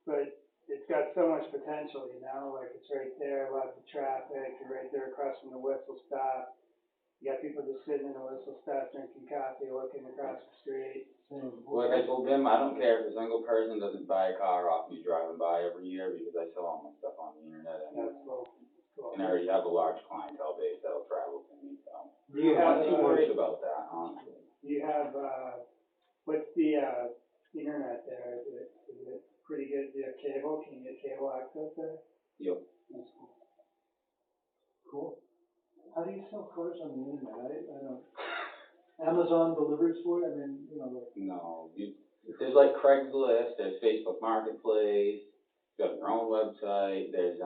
but it's got so much potential, you know, like it's right there, lots of traffic, you're right there across from the Whistle Stop. You got people just sitting in the Whistle Stop drinking coffee, looking across the street. Well, like I told them, I don't care if a single person doesn't buy a car off me driving by every year because I sell all my stuff on the internet anyway. That's cool. Cool. And I already have a large clientele base that'll travel to me, so. Do you I'm have, not too worried about that, honestly. you have, what's the, internet there? Is it pretty good? Do you have cable? Can you get cable access there? Yep. That's cool. Cool. How do you sell cars on the internet? I don't. Amazon delivers for it? I mean, you know, like. No, there's like Craigslist, there's Facebook Marketplace, you have your own website, there's,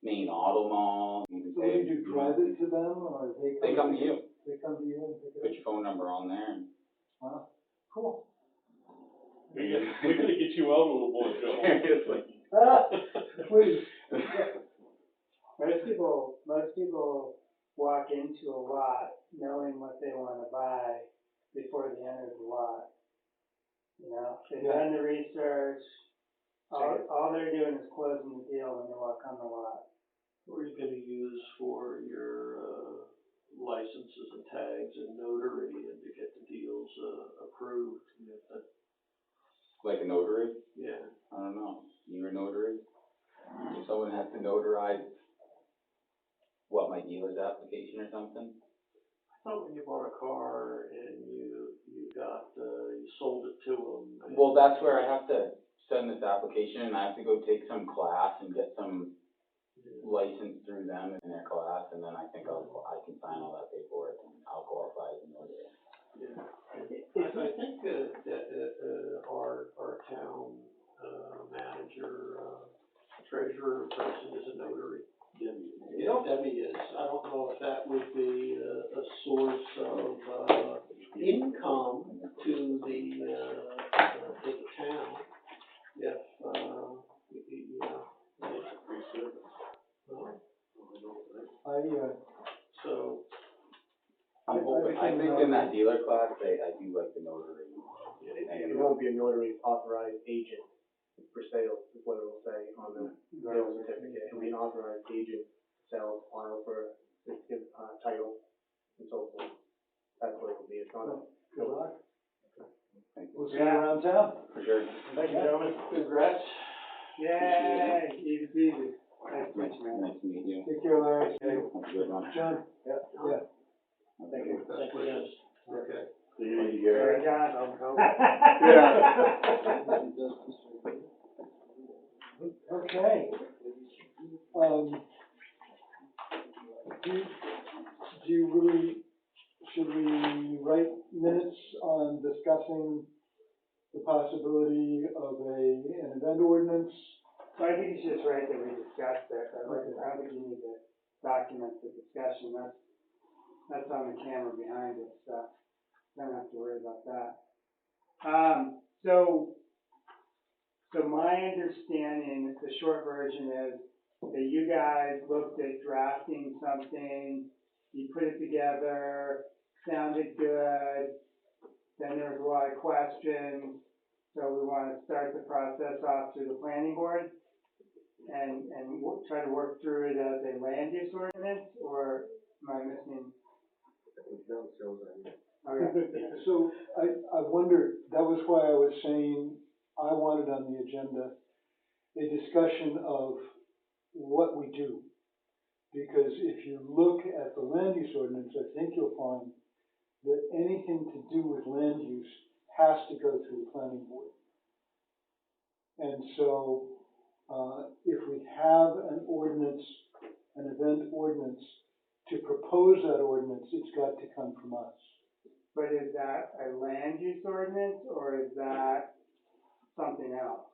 Main Auto Mall. You can So pay, would you drive it to them, or They come to you, They come to you and pick put it your phone number on there and. up? Wow, cool. We gotta get you out a little more, Joe. Seriously. Please. Most people walk into a lot knowing what they want to buy before they enter the lot. You know, they've done the research, all all they're doing is closing the deal when they walk on the lot. What are you gonna use for your, licenses and tags and notary and to get the deals, approved? Like a notary? Yeah. I don't know. You're a notary? If someone has to notarize, what, my dealer's application or something? I thought when you bought a car and you sold it to them. Well, that's where I have to send this application, and I have to go take some class and get some license through them in their class, and then I think I can sign all that paperwork, and I'll qualify as a notary. Yeah. I think, that, our town, manager, treasurer person is a notary. Yeah, Debbie is. I don't know if that would be a source of, income to the town. If, you know. So, I'm hoping, I think in that dealer class, I do like the notary. It won't be a notary authorized agent for sales, is what it will say on the sales certificate. It'll be an authorized agent, sales, file for certificate, title, and so forth. That's what it'll be. It's not a. Good luck. Thank you. We'll see you around town. For sure. Thank you, gentlemen. congrats. Yay, easy peasy. Nice to meet you, man. Nice to meet you. Take care, Larry. Have a good one. John? Yeah. Yeah. Thank you. Thank you. Okay. Sorry, John. Okay. Do you really, should we write minutes on discussing the possibility of an event ordinance? So I think you should just write that we discussed it, but I don't think you need to document the discussion, that's on the camera behind it, so don't have to worry about that. So my understanding, the short version is that you guys looked at drafting something, you put it together, sounded good, then there was a lot of questions, so we want to start the process off through the planning board and try to work through it as a land use ordinance, or am I missing? Okay. So I wonder, that was why I was saying I wanted on the agenda a discussion of what we do. Because if you look at the land use ordinance, I think you'll find that anything to do with land use has to go through the planning board. And so, if we have an ordinance, an event ordinance, to propose that ordinance, it's got to come from us. But is that a land use ordinance, or is that something else?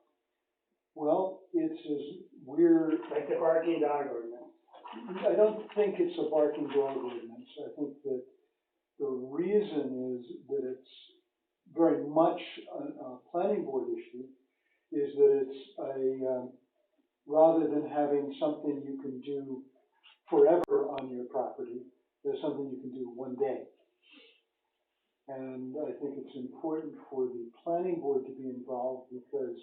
Well, it's as we're, Like the barking dog ordinance? I don't think it's a barking dog ordinance. I think that the reason is that it's very much a planning board issue, is that it's rather than having something you can do forever on your property, there's something you can do one day. And I think it's important for the planning board to be involved, because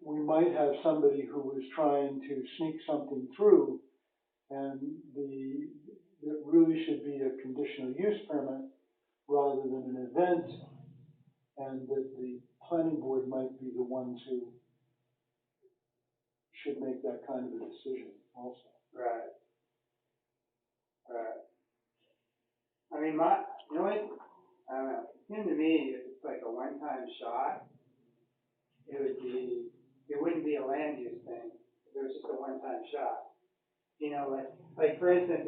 we might have somebody who is trying to sneak something through, and it really should be a conditional use permit rather than an event, and that the planning board might be the ones who should make that kind of a decision also. Right. Right. I mean, the only, I don't know, it seemed to me, if it's like a one-time shot, it wouldn't be a land use thing. It was just a one-time shot. You know, like for instance,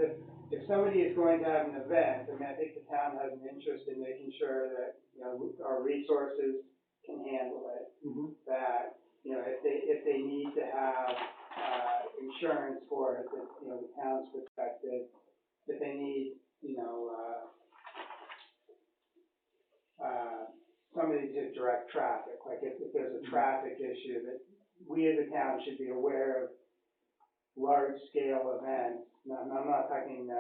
if somebody is going to have an event, I mean, I think the town has an interest in making sure that, you know, our resources can handle it. Mm-hmm. That, you know, if they need to have insurance for it, that, you know, the town's protected. If they need, you know, somebody to direct traffic, like if there's a traffic issue, that we as a town should be aware of large-scale events. Now, I'm not talking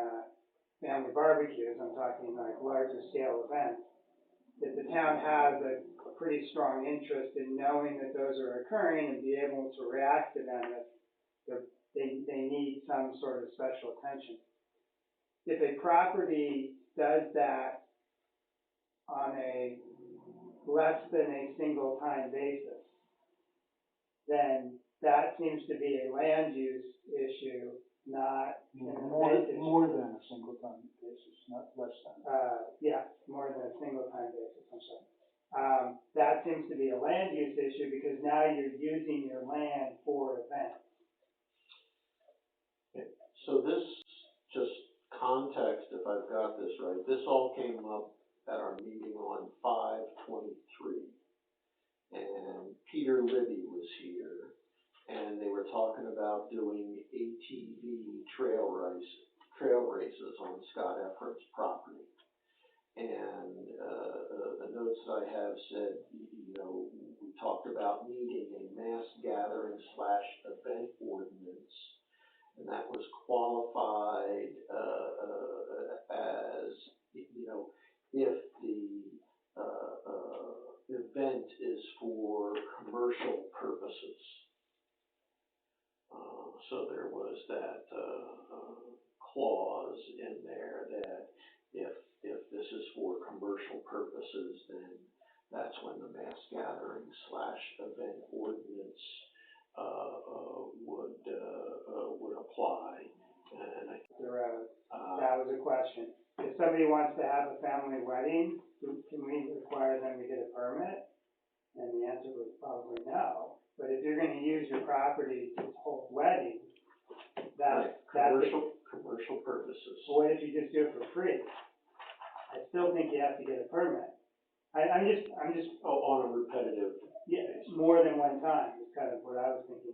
family barbecues, I'm talking like larger scale events. That the town has a pretty strong interest in knowing that those are occurring and be able to react to them if they need some sort of special attention. If a property does that on a less than a single time basis, then that seems to be a land use issue, not an event issue. More than a single time basis, not less than. Yeah, more than a single time basis, I'm sorry. That seems to be a land use issue because now you're using your land for events. So this, just context, if I've got this right, this all came up at our meeting on 5/23. And Peter Libby was here, and they were talking about doing ATV trail races on Scott Effort's property. And, the notes that I have said, you know, we talked about needing a mass gathering / event ordinance. And that was qualified, as, you know, if the, event is for commercial purposes. So there was that, clause in there that if this is for commercial purposes, then that's when the mass gathering / event ordinance, would apply. And The road. That was a question. If somebody wants to have a family wedding, can we require them to get a permit? And the answer was probably no. But if you're gonna use your property to hold weddings, that's commercial purposes. What if you just do it for free? I still think you have to get a permit. I'm just. Oh, on a repetitive. Yeah, more than one time is kind of what I was thinking.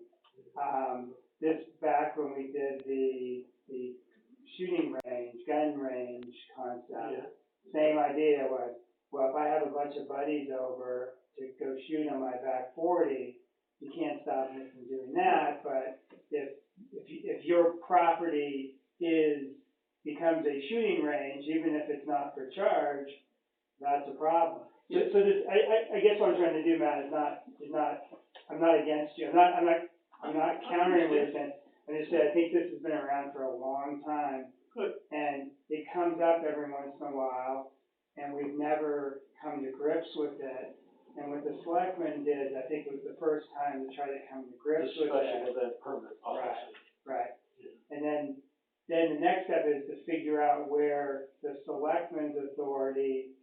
This back when we did the shooting range, gun range concept, same idea was, well, if I have a bunch of buddies over to go shoot on my back 40, you can't stop me from doing that, but if your property becomes a shooting range, even if it's not for charge, that's a problem. So this, I guess what I'm trying to do, Matt, is not, I'm not against you. I'm not countering what you're saying. I just say I think this has been around for a long time. Good. And it comes up every once in a while, and we've never come to grips with it. And what the selectmen did, I think, was the first time to try to come to grips with it. The special event permit policy. Right. And then the next step is to figure out where the selectmen's authority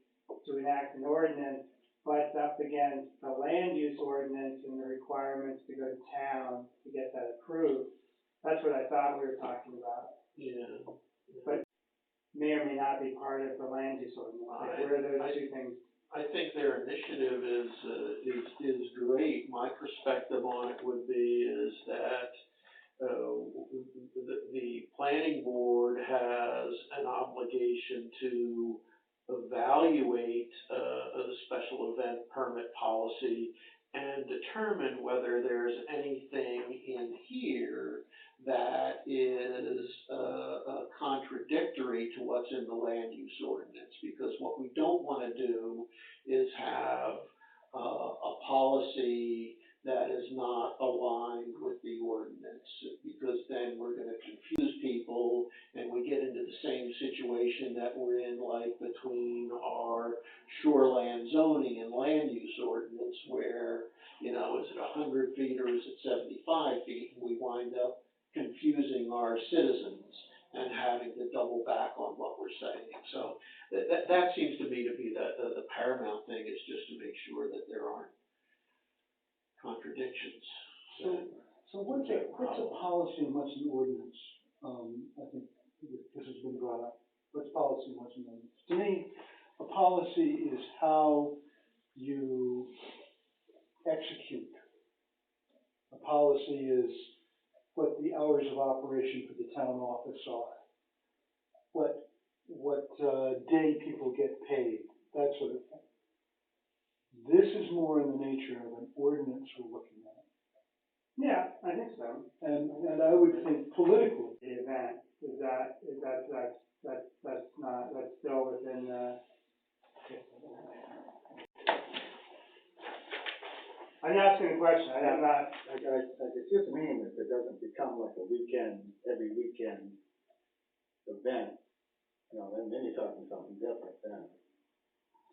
to enact an ordinance butts up against the land use ordinance and the requirements to go to town to get that approved. That's what I thought we were talking about. Yeah. But may or may not be part of the land use ordinance. Like, where are those two things? I think their initiative is great. My perspective on it would be is that the planning board has an obligation to evaluate the special event permit policy and determine whether there's anything in here that is contradictory to what's in the land use ordinance. Because what we don't want to do is have a policy that is not aligned with the ordinance, because then we're going to confuse people and we get into the same situation that we're in, like between our shoreland zoning and land use ordinance, where, you know, is it 100 feet or is it 75 feet? And we wind up confusing our citizens and having to double back on what we're saying. So that seems to me to be the paramount thing, is just to make sure that there aren't contradictions. So what's a policy and what's an ordinance? I think this has been brought up. What's policy and what's an ordinance? To me, a policy is how you execute. A policy is what the hours of operation for the town office are, what day people get paid, that sort of thing. This is more in the nature of an ordinance we're looking at. Yeah, I think so. And I would think politically. The event, that's still within the, question, I'm not, It just means if it doesn't become like a weekend, every weekend event, you know, then you're talking something different then.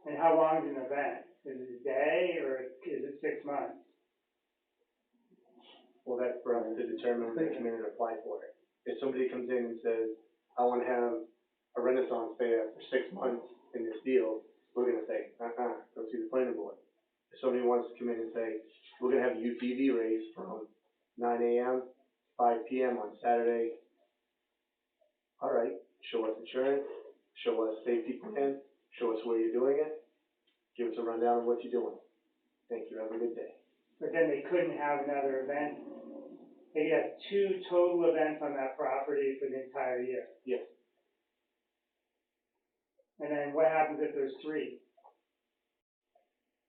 and how long is an event? Is it a day, or is it 6 months? Well, that's for us to determine when they come in and apply for it. If somebody comes in and says, I wanna have a Renaissance fair for 6 months in this deal, we're gonna say, go see the planning board. If somebody wants to come in and say, we're gonna have a UTV race from 9 AM, 5 PM on Saturday. All right, show us insurance, show us safety plan, show us where you're doing it, give us a rundown of what you're doing. Thank you, have a good day. But then they couldn't have another event. They could have 2 total events on that property for the entire year. Yes. And then what happens if there's 3?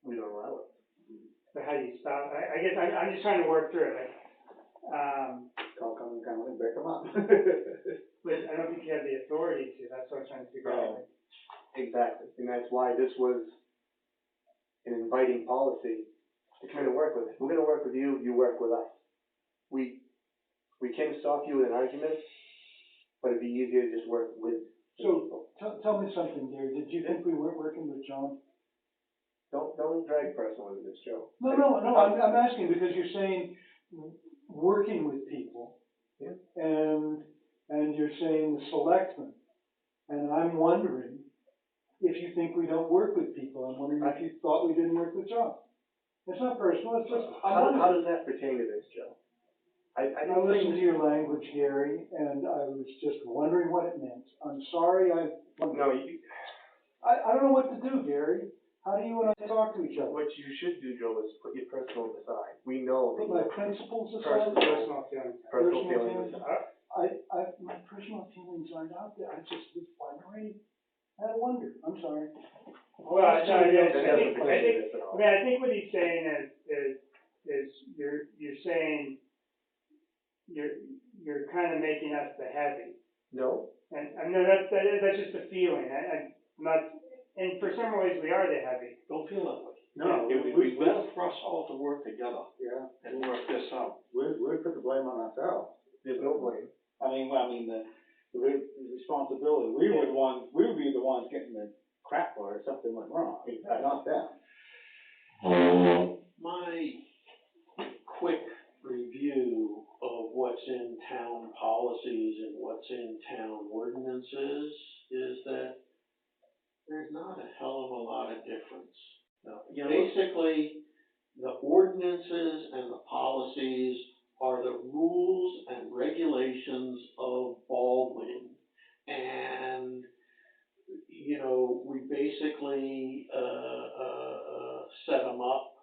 We don't allow it. So how do you stop? I guess I'm just trying to work through it. Call common county and break them up. But I don't think you have the authority to, that's what I'm trying to figure out. Exactly, and that's why this was an inviting policy to kind of work with it. We're gonna work with you, you work with us. We can stop you with an argument, but it'd be easier to just work with the people. So, tell me something, Gary, did you think we weren't working with John? Don't drag personal into this, Joe. No, I'm asking because you're saying working with people. Yeah. And you're saying the selectmen. And I'm wondering if you think we don't work with people. I'm wondering if you thought we didn't work with John. It's not personal, it's just, How does that pertain to this, Joe? I I listened to your language, Gary, and I was just wondering what it meant. I'm sorry, I don't know what to do, Gary. How do you and I talk to each other? What you should do, Joe, is put your personal aside. We know that Put my principles Personal aside? Personal feelings. personal Personal feelings feelings. aside. My personal feelings aren't out there. I just was wondering. I wonder. I'm sorry. Well, I That doesn't think, pertain to this at all. I think what he's saying is you're saying you're kind of making us the heavy. No, And no, that's just a feeling. I'm not, and for some ways we are the heavy. Don't feel that way. No, We'd rather for us all to work together Yeah, and work this out. we put the blame on ourselves. there's no blame. I mean, the responsibility, we would be the ones getting the crap for it if something went wrong, not them. My quick review of what's in town policies and what's in town ordinances is that there's not a hell of a lot of difference. Basically, the ordinances and the policies are the rules and regulations of Baldwin. And, you know, we basically, set them up,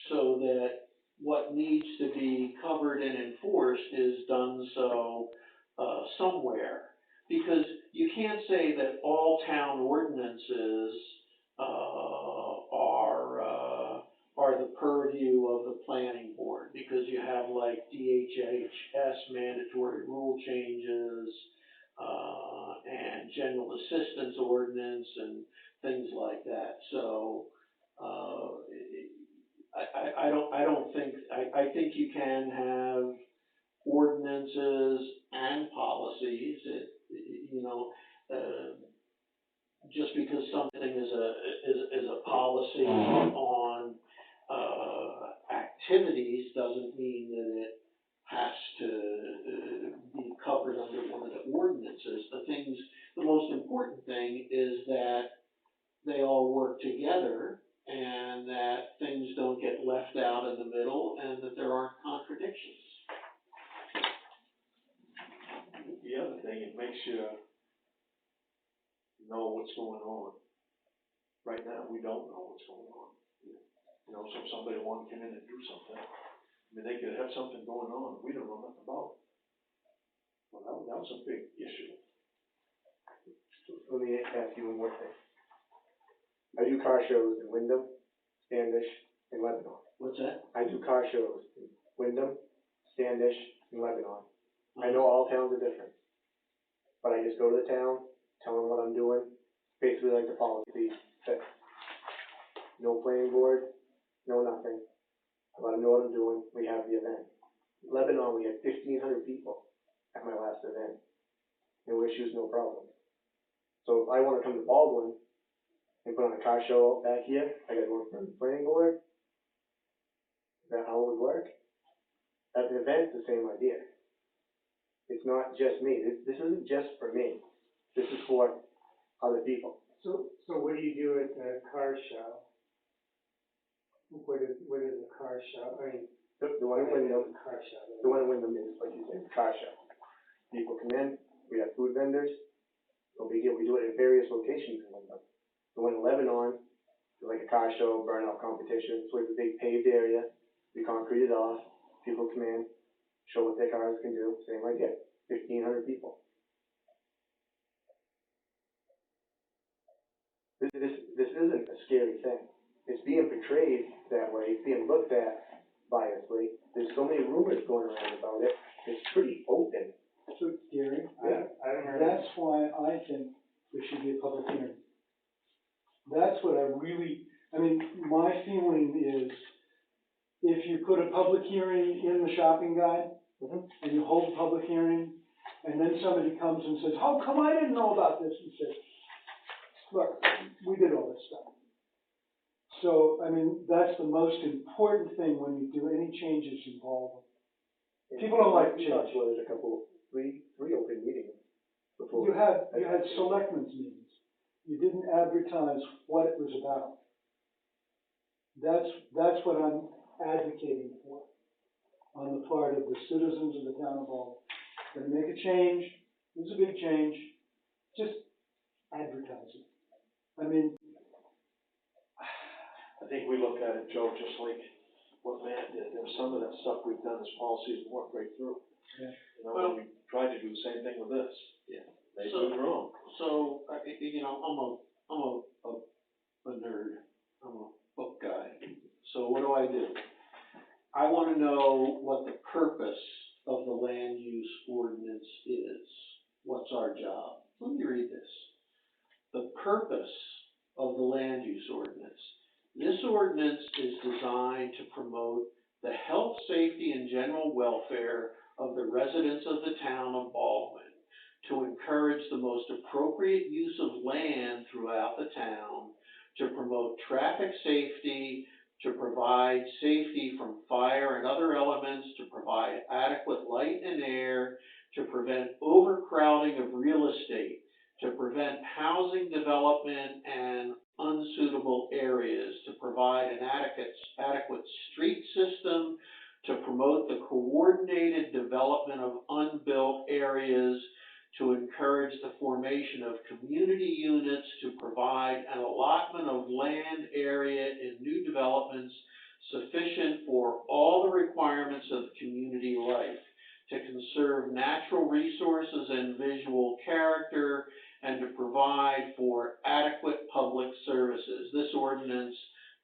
so that what needs to be covered and enforced is done so, somewhere. Because you can't say that all town ordinances, are the purview of the planning board, because you have like DHHS mandatory rule changes, and general assistance ordinance and things like that. So, I think you can have ordinances and policies, just because something is a policy on, activities doesn't mean that it has to be covered under one of the ordinances. The most important thing is that they all work together and that things don't get left out in the middle and that there aren't contradictions. The other thing, it makes you know what's going on. Right now, we don't know what's going on. You know, so if somebody wanted to come in and do something, I mean, they could have something going on, we don't know nothing about it. Well, that was a big issue. Let me ask you one more thing. I do car shows in Wyndham, Standish, and Lebanon. What's that? I do car shows in Wyndham, Standish, and Lebanon. I know all towns are different, but I just go to the town, tell them what I'm doing, basically like the policy says. No planning board, no nothing. I let them know what I'm doing, we have the event. Lebanon, we had 1,500 people at my last event. No issues, no problems. So if I wanna come to Baldwin and put on a car show out back here, I gotta go in front of the planning board. Is that how it would work? At the event, the same idea. It's not just me, this isn't just for me, this is for other people. So what do you do at the car show? What is a car show? I mean, The one in Wyndham, car show. the one in Wyndham is, like you said, car show. People come in, we have food vendors, no big deal, we do it at various locations in Wyndham. The one in Lebanon is like a car show, burnout competition, so we have a big paved area, we concrete it off, people come in, show what their cars can do, same idea, 1,500 people. This isn't a scary thing. It's being portrayed that way, it's being looked at biasly. There's so many rumors going around about it. It's pretty open. So, Gary, I don't know. that's why I think there should be a public hearing. That's what I really, I mean, my feeling is, if you put a public hearing in the shopping guide, and you hold a public hearing, and then somebody comes and says, how come I didn't know about this? And says, look, we did all this stuff. So, I mean, that's the most important thing when you do any changes involved. People don't like We change. talked about it three open meetings before. You had selectmen's meetings. You didn't advertise what it was about. That's what I'm advocating for on the part of the citizens of the town of Baldwin. Gonna make a change, this is a big change, just advertise it. I mean, I think we look at it, Joe, just like what Matt did, and some of that stuff we've done as policies and worked right through. Yeah. You know, and we tried to do the same thing with this. Yeah. They So- did wrong. So, you know, I'm a nerd, I'm a book guy, so what do? I wanna know what the purpose of the land use ordinance is. What's our job? Let me read this. The purpose of the land use ordinance. This ordinance is designed to promote the health, safety, and general welfare of the residents of the town of Baldwin, to encourage the most appropriate use of land throughout the town, to promote traffic safety, to provide safety from fire and other elements, to provide adequate light and air, to prevent overcrowding of real estate, to prevent housing development and unsuitable areas, to provide an adequate street system, to promote the coordinated development of unbuilt areas, to encourage the formation of community units, to provide an allotment of land area in new developments sufficient for all the requirements of community life, to conserve natural resources and visual character, and to provide for adequate public services. This ordinance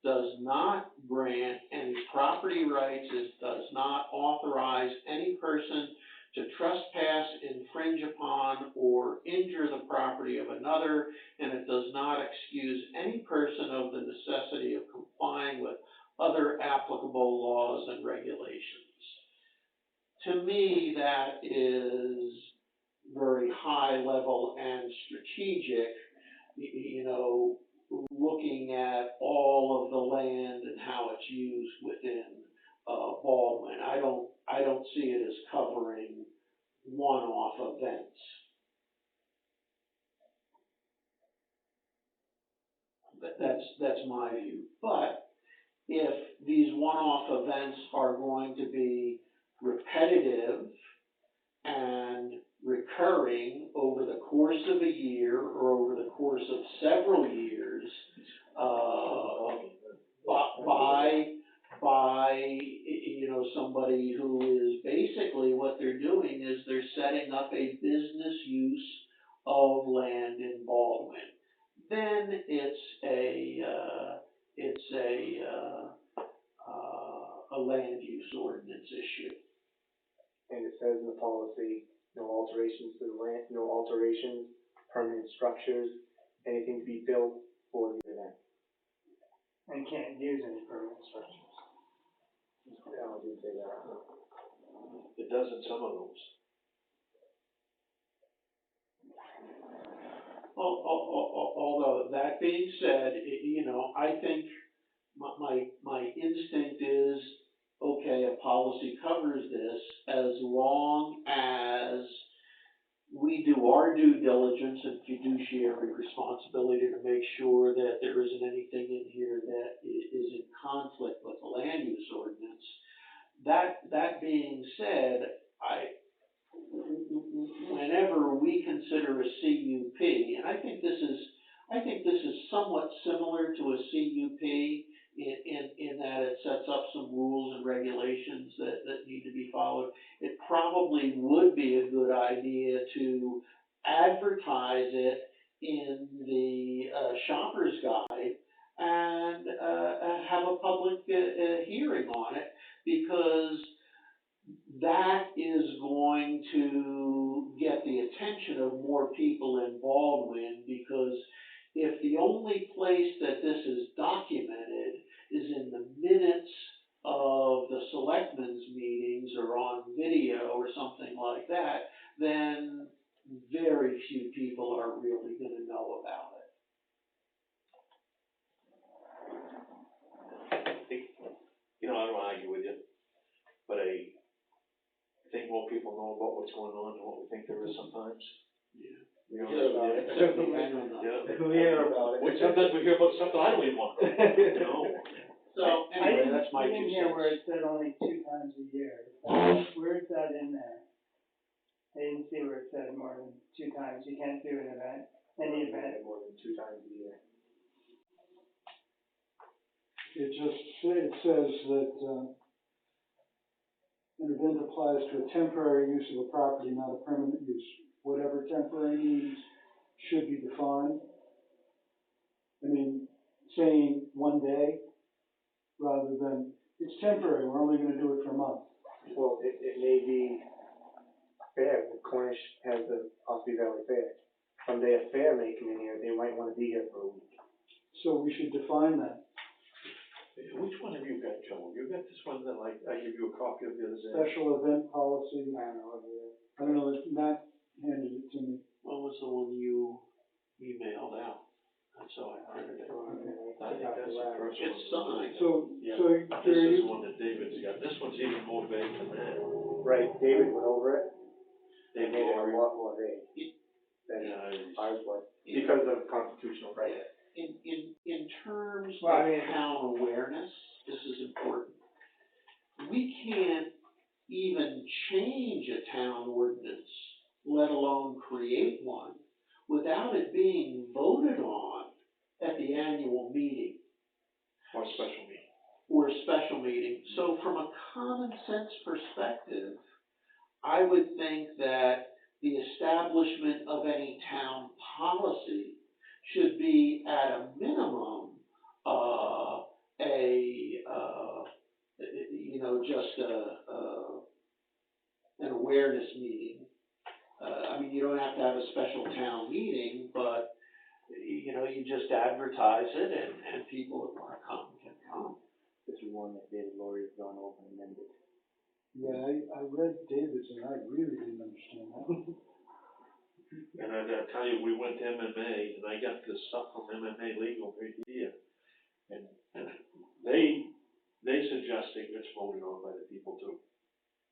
does not grant any property rights, it does not authorize any person to trespass, infringe upon, or injure the property of another, and it does not excuse any person of the necessity of complying with other applicable laws and regulations. To me, that is very high level and strategic, you know, looking at all of the land and how it's used within Baldwin. I don't see it as covering one-off events. That's my view. But if these one-off events are going to be repetitive and recurring over the course of a year or over the course of several years, by you know, somebody who is basically, what they're doing is they're setting up a business use of land in Baldwin, then it's a land use ordinance issue. And it says in the policy, no alterations to the land, no alterations, permanent structures, anything to be built for the event. and can't use any permanent structures. Yeah, I did say that. It does in some of those. Although, that being said, you know, I think my instinct is, okay, a policy covers this as long as we do our due diligence and fiduciary responsibility to make sure that there isn't anything in here that is in conflict with the land use ordinance. That being said, whenever we consider a CUP, and I think this is somewhat similar to a CUP in that it sets up some rules and regulations that need to be followed. It probably would be a good idea to advertise it in the shopper's guide and have a public hearing on it, because that is going to get the attention of more people involved in, because if the only place that this is documented is in the minutes of the selectmen's meetings or on video or something like that, then very few people are really gonna know about it. You know, I don't argue with you, but I think more people know about what's going on than what we think there is sometimes. Yeah. We don't Hear about it. I don't know. Yeah. We hear about it. Sometimes we hear about something I don't even want to know, you know? So anyway, that's my I 2 didn't hear where cents. it said only 2 times a year. Where is that in there? I didn't see where it said more than 2 times. You can't do an event, any event. More than 2 times a year. It says that, an event applies to a temporary use of a property, not a permanent use. Whatever temporary means should be defined. I mean, saying one day rather than, it's temporary, we're only gonna do it for a month. Well, it may be fair, the Cornish has the Ospey Valley Fair. Someday a fair may come in here, they might wanna be here for a week. So we should define that. Which one have you got, Joe? You got this one that like, I gave you a copy of the other day? Special event policy, I don't know, what it is. I don't know, Matt handed it to me. What was the one you emailed out? That's how I printed it. I think that's the first one. It's signed. So, Yeah, so this Gary, is the one that David's got. This one's even more vague than that. Right, David went over it, David and made it a Laurie. lot more vague than Yeah, ours was, because of constitutional right. In terms Well, I of mean- town awareness, this is important. We can't even change a town ordinance, let alone create one, without it being voted on at the annual meeting or special meeting. or a special meeting. So from a common sense perspective, I would think that the establishment of any town policy should be at a minimum, an awareness meeting. I mean, you don't have to have a special town meeting, but, you know, you just advertise it and people that wanna come can come. This is one that David Laurie has gone over and amended. yeah, I read David's and I really didn't understand that. And I gotta tell you, we went to MMA and I got this stuff from MMA Legal right here. And they suggest it gets voted on by the people too.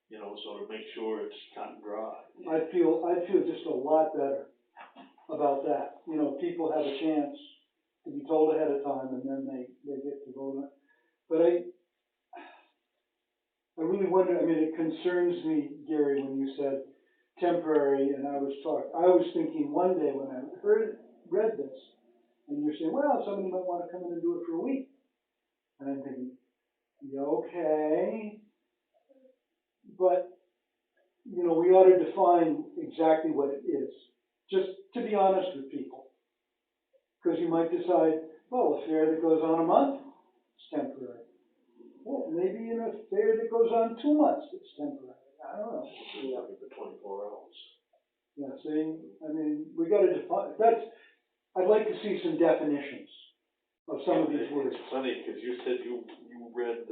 You know, so to make sure it's cut and dry. I'd feel just a lot better about that. You know, people have a chance to be told ahead of time and then they get to vote on it. But I really wonder, I mean, it concerns me, Gary, when you said temporary, and I was thinking one day when I read this, and you're saying, well, somebody might wanna come in and do it for a week. And I'm thinking, yeah, okay, but, you know, we ought to define exactly what it is, just to be honest with people. Because you might decide, well, a fair that goes on a month, it's temporary. Well, maybe in a fair that goes on 2 months, it's temporary. I don't know. Yeah, for 24 hours. Yeah, see, I mean, we gotta define, I'd like to see some definitions. of some of these words. It's funny, cause you said you read,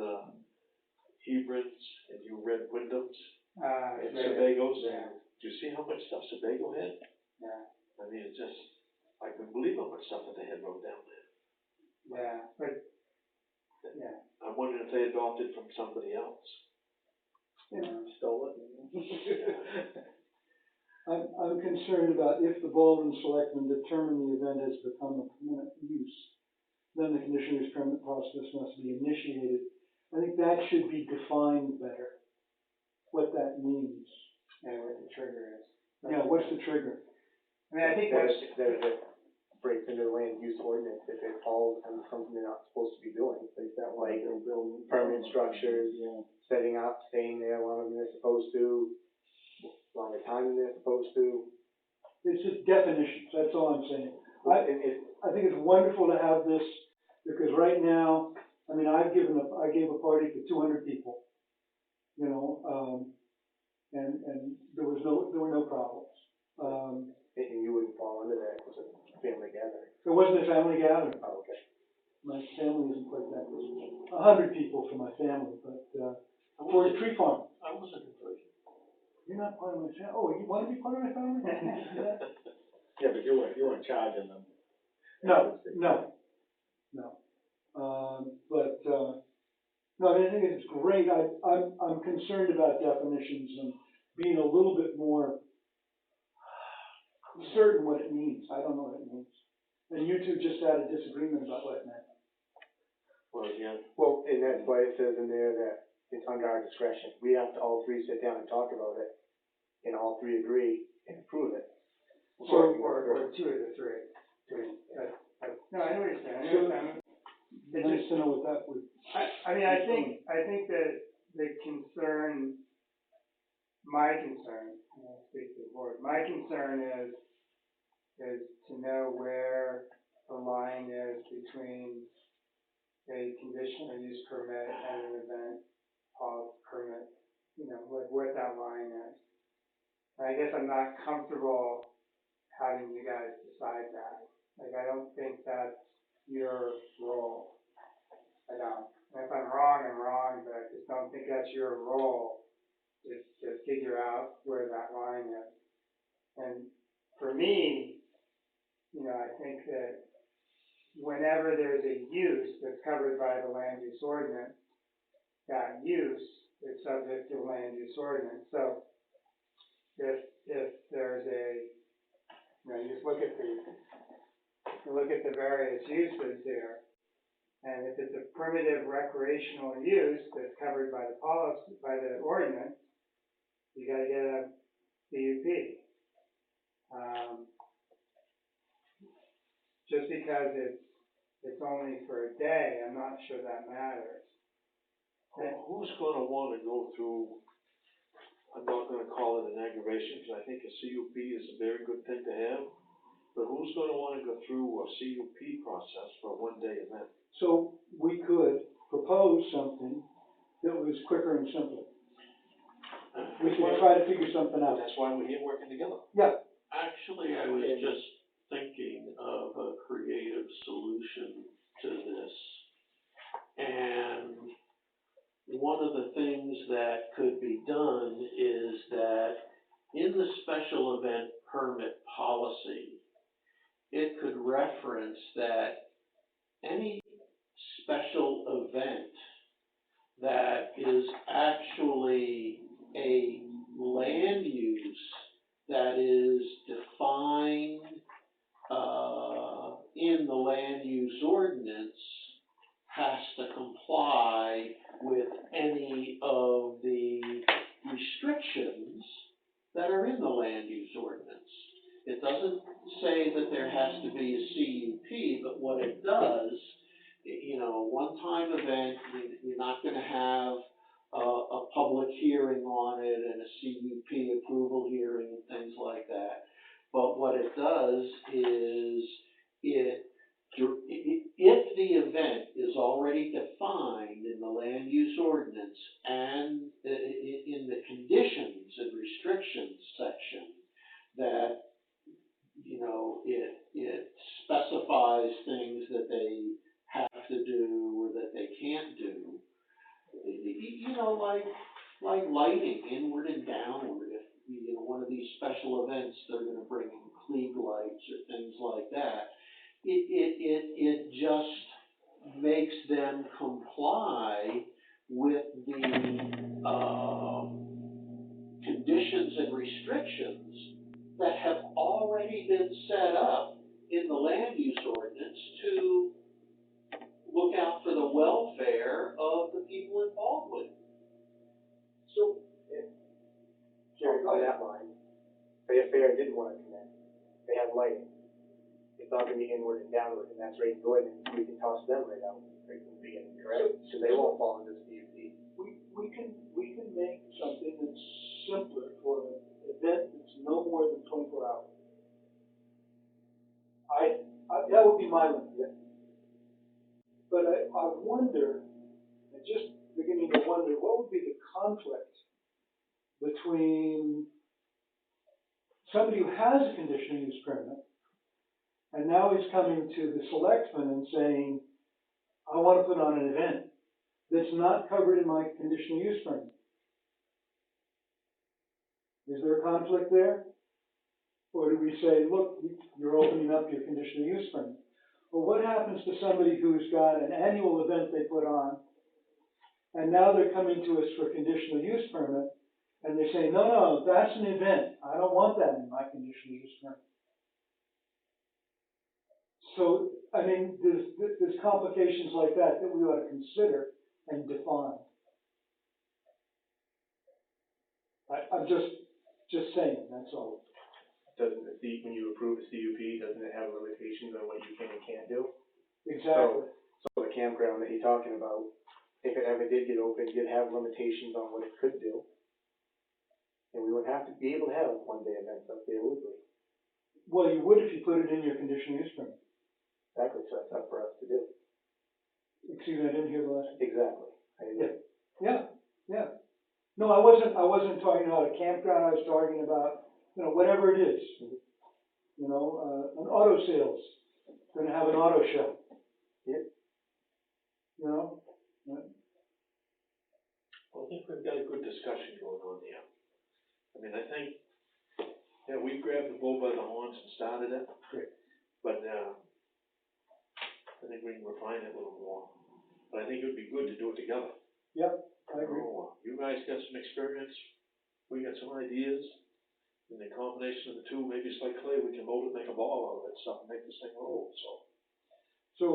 Hebrons and you read Wyndham's and Sebagos. Yeah. Do you see how much stuff Sebago had? Yeah, I mean, it's just, I couldn't believe how much stuff that they had wrote down there. yeah, but, yeah. I'm wondering if they adopted from somebody else. Stole it. I'm concerned about if the Baldwin Selectmen determine the event has become a permanent use, then the conditional use permit process must be initiated. I think that should be defined better, what that means. And what the trigger is. Yeah, what's the trigger? I mean, I think What that's, if it breaks into the land use ordinance, if it falls on something they're not supposed to be doing, like permanent structures, setting up, staying there longer than they're supposed to, longer time than they're supposed to. It's just definitions, that's all I'm saying. I think it's wonderful to have this, because right now, I mean, I gave a party for 200 people, you know, and there were no problems. And you wouldn't fall under that, because it's a family gathering. It wasn't a family gathering. Oh, okay. My family isn't quite that big. 100 people for my family, but, for a tree farm. I wasn't invited. You're not part of my family. Oh, you want to be part of my family? Yeah, but you weren't charging them. No. No, I mean, I think it's great. I'm concerned about definitions and being a little bit more certain what it means. I don't know what it means. And you two just had a disagreement about what it meant. Well, yeah. Well, and that's why it says in there that it's under our discretion. We have to all three sit down and talk about it, and all three agree and approve it. or two of the three. No, I know what you're saying. It's nice to know what that would. I mean, I think that the concern, my concern, I'll speak to the board, my concern is to know where the line is between a conditional use permit and an event permit, you know, like what that line is. And I guess I'm not comfortable having you guys decide that. Like, I don't think that's your role. I don't. And if I'm wrong, but I just don't think that's your role to figure out where that line is. And for me, you know, I think that whenever there's a use that's covered by the land use ordinance, that use is subject to land use ordinance. So if there's a, you know, you just look at the various uses here, and if it's a primitive recreational use that's covered by the policy, by the ordinance, you gotta get a CUP. Just because it's only for a day, I'm not sure that matters. Who's gonna wanna go through, I'm not gonna call it an aggravation, because I think a CUP is a very good thing to have, but who's gonna wanna go through a CUP process for a one-day event? So we could propose something that was quicker and simpler. We could try to figure something out. That's why we're here working together. Yeah. Actually, I was just thinking of a creative solution to this. And one of the things that could be done is that in the special event permit policy, it could reference that any special event that is actually a land use that is defined in the land use ordinance has to comply with any of the restrictions that are in the land use ordinance. It doesn't say that there has to be a CUP, but what it does, you know, one-time event, you're not gonna have a public hearing on it and a CUP approval hearing and things like that. But what it does is if the event is already defined in the land use ordinance and in the conditions and restrictions section, that, you know, it specifies things that they you know, like lighting, inward and downward, if, you know, one of these special events, they're gonna bring in Klieg lights or things like that. It just makes them comply with the, conditions and restrictions that have already been set up in the land use ordinance to look out for the welfare of the people involved with it. So, Jerry, on that line, say if Fair didn't wanna connect, they have lighting. It's not gonna be inward and downward, and that's right in the ordinance, we can toss them right out right from the beginning, correct? So they won't fall into this DUP. We can make something that's simpler for an event that's no more than 24 hours. That would be my limit. But I wonder, I'm just beginning to wonder, what would be the conflict between somebody who has a conditional use permit, and now he's coming to the selectmen and saying, I want to put on an event that's not covered in my conditional use permit. Is there a conflict there? Or do we say, look, you're opening up your conditional use permit? Well, what happens to somebody who's got an annual event they put on, and now they're coming to us for conditional use permit, and they say, no, that's an event. I don't want that in my conditional use permit. So, I mean, there's complications like that that we ought to consider and define. I'm just saying, that's all. Doesn't when you approve a CUP, doesn't it have limitations on what you can and can't do? Exactly. So the campground that you're talking about, if it ever did get open, you'd have limitations on what it could do. And we would have to be able to have one-day events up there, would we? Well, you would if you put it in your conditional use permit. Exactly, so that's up for us to do. Excuse me, I didn't hear the last. Exactly. I agree. Yeah. No, I wasn't talking about a campground, I was talking about, whatever it is. An auto sales, gonna have an auto show. Yep. Well, I think we've got a good discussion going on here. I mean, I think, we grabbed the bull by the horns and started it. Great. But, I think we can refine it a little more. But I think it would be good to do it together. Yep, I agree. You guys got some experience, we got some ideas, and the combination of the two, maybe it's like clay, we can mold it, make a ball out of it, stuff, and make this thing roll, so. So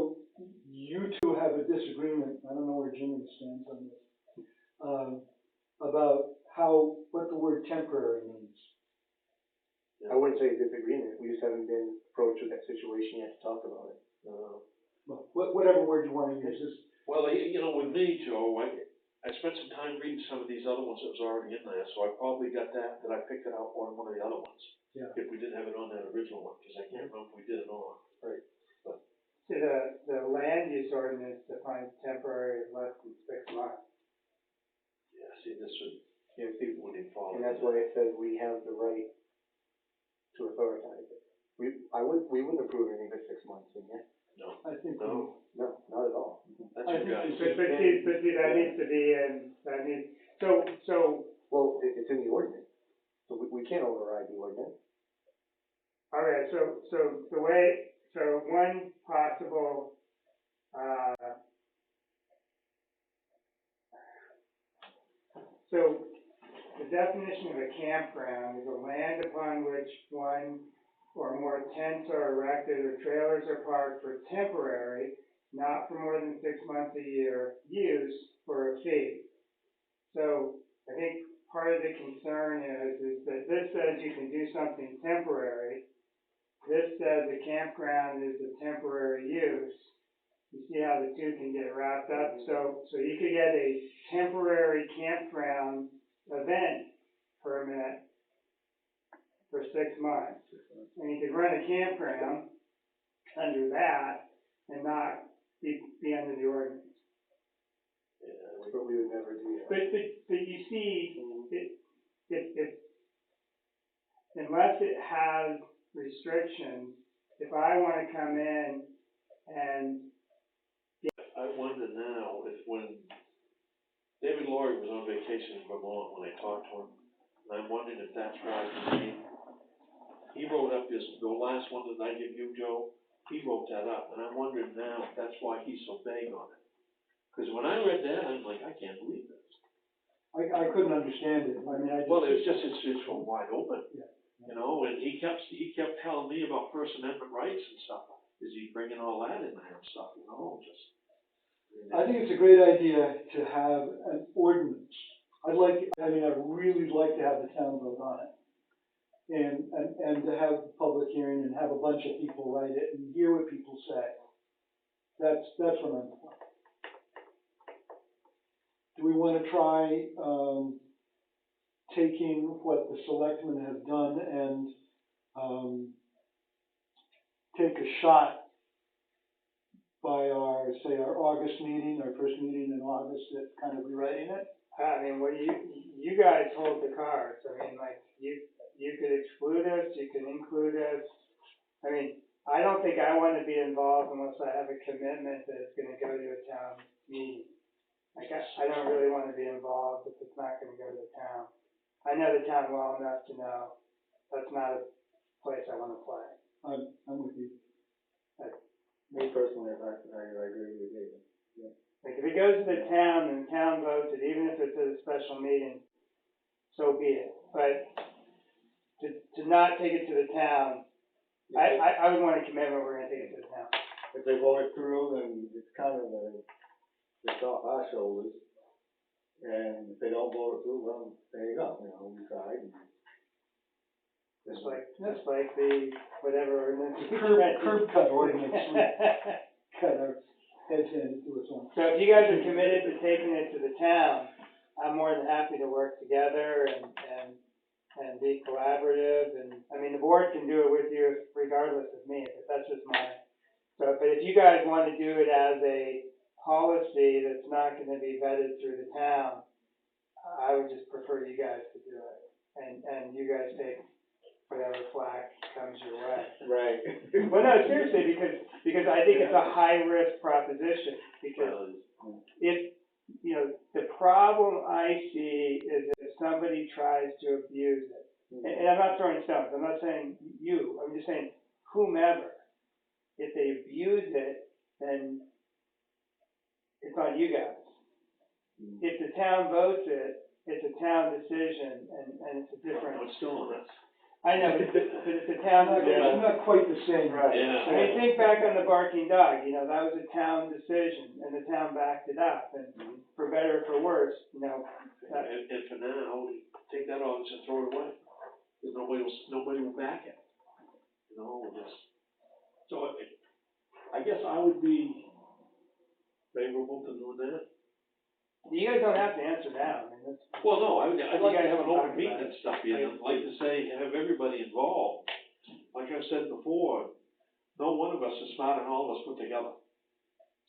you two have a disagreement, I don't know where Jimmy stands on this, about what the word temporary means. I wouldn't say a disagreement, we just haven't been approached with that situation yet to talk about it. Well, whatever word you want to use is. Well, with me, Joe, I spent some time reading some of these other ones that was already in there, so I probably got that I picked it out on one of the other ones. Yeah. If we didn't have it on that original one, because I can't remember if we did it on. Right. But. See, the land use ordinance defines temporary as less than 6 months. Yeah, see, this would, Yeah, wouldn't fall. and that's why it says we have the right to authorize it. We wouldn't approve any of it 6 months, wouldn't you? No, I think. no, No, not at all. that's I you think guys. But see, that needs to be in, so, Well, it's in the ordinance, so we can't override the ordinance. okay, so one possible, so the definition of a campground is a land upon which one or more tents are erected or trailers are parked for temporary, not for more than 6 months a year, use for a fee. So I think part of the concern is that this says you can do something temporary. This says a campground is a temporary use. You see how the two can get wrapped up? So you could get a temporary campground event permit for 6 months. And you could run a campground under that and not be under the ordinance. But we would never do that. But you see, it unless it has restrictions, if I want to come in and I wonder now if when David Laurie was on vacation in Vermont when I talked to him, and I'm wondering if that's why he wrote up this, the last one that I give you, Joe, he wrote that up, and I'm wondering now if that's why he's so vague on it. Cause when I read that, I'm like, I can't believe this. I couldn't understand it, I mean, I just. Well, it's so wide open. Yeah. You know, and he kept telling me about First Amendment rights and stuff. Is he bringing all that in there and stuff, you know, just. I think it's a great idea to have an ordinance. I'd really like to have the town vote on it. And to have the public hearing and have a bunch of people write it and hear what people say. That's what I'm for. Do we wanna try, taking what the selectmen have done and, take a shot by our August meeting, our first meeting in August, at kind of rewriting it? I mean, what you guys hold the cards, I mean, like, you could exclude us, you can include us. I mean, I don't think I wanna be involved unless I have a commitment that it's gonna go to a town meeting. Like, I don't really wanna be involved if it's not gonna go to the town. I know the town well enough to know that's not a place I wanna play. I'm with you. Me personally, I agree with you. Like, if it goes to the town and the town votes it, even if it's at a special meeting, so be it. But to not take it to the town, I would want a commitment, we're gonna take it to the town. If they vote it through, then it's kind of it's off our shoulders. And if they don't vote it through, well, there you go, you know, we tried. Just like the, whatever ordinance. Curb cut ordinance, we cut our heads handed to us on. So if you guys are committed to taking it to the town, I'm more than happy to work together and be collaborative, and, I mean, the board can do it with you regardless of me, but that's just but if you guys wanna do it as a policy that's not gonna be vetted through the town, I would just prefer you guys to do it, and you guys take whatever flack comes your way. Right. Well, no, seriously, because I think it's a high-risk proposition, because if, you know, the problem I see is if somebody tries to abuse it, and I'm not throwing stones, I'm not saying you, I'm just saying whomever, if they abuse it, then it's on you guys. If the town votes it, it's a town decision, and it's a different. No, it's still on us. I know, but it's a town decision. It's not quite the same. Right. Yeah. I mean, think back on the barking dog, you know, that was a town decision, and the town backed it up, and for better or for worse, you know. And for now, we take that off and throw it away. Because nobody will back it. You know, we'll just. So I guess I would be favorable to doing that. You guys don't have to answer now, I mean, that's. Well, no, I'd like to have an talk open meeting about and stuff, and I'd like to say, have everybody involved. Like I've said before, no one of us is smarter than all of us put together.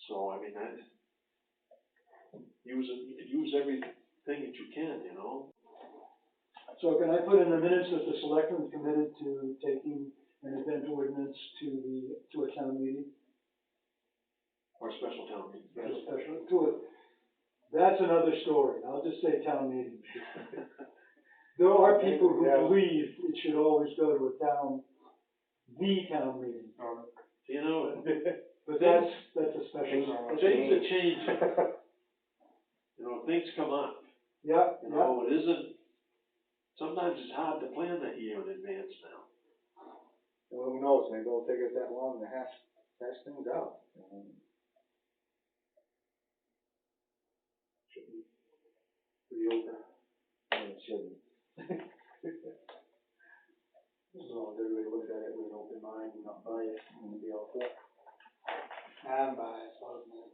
So, I mean, use everything that you can, you know? So can I put in the minutes that the selectmen committed to taking an event ordinance to a town meeting? Or a special town meeting. That's another story, I'll just say town meeting. There are people who believe it should always go to the town meeting. You know, But that's a special. things that change. You know, things come up. Yeah, You know, it isn't, sometimes it's hard to plan that year in advance now. Well, who knows, maybe it'll take us that long to hash things out. Should be pretty open. It shouldn't. As long as everybody looks at it with an open mind and not biased, and be all set. I'm biased, I'll admit.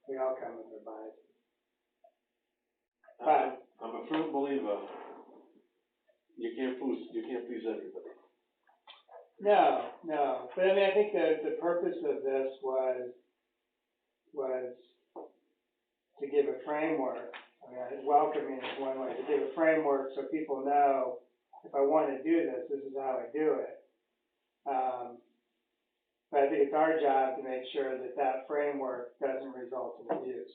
We all come with our bias. I'm a firm believer, you can't please everybody. No, but I mean, I think the purpose of this was to give a framework. I mean, welcoming is one way, to give a framework so people know, if I want to do this, this is how I do it. But I think it's our job to make sure that that framework doesn't result in abuse.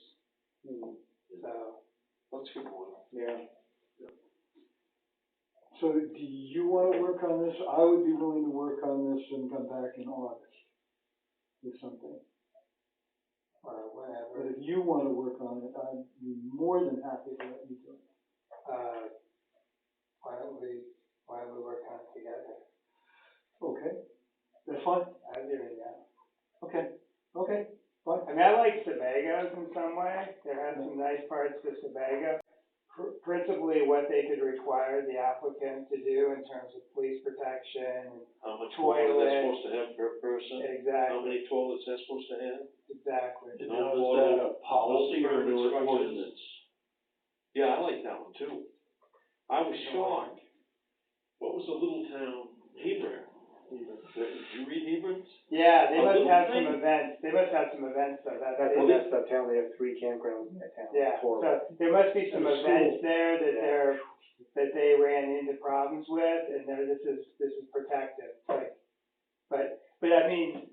let's get going. Yeah. So do you wanna work on this? I would be willing to work on this and come back in August with something. Or whatever. But if you wanna work on it, I'd be more than happy to let you do it. Why don't we work on it together? Okay, that's fine. I'd give it a go. Okay, fine. I mean, I like Sebago's in some way. There has some nice parts to Sebago. Principally, what they could require the applicant to do in terms of police protection and How much water toilet. they're supposed to have per person, how exactly, many toilets they're supposed to have. exactly. You Now, know, is that a policy or an Permit structures. ordinance? Yeah, I like that one too. I was shocked. What was the little town, Hebron? Did you read Hebron's? Yeah, they A must little have some thing. events. They must have some events though. That's That's a messed up town, they have 3 campgrounds in that town. yeah. It's horrible. So there must be some And a events there that Yeah. they ran into problems with, and this is protected. Like, but I mean,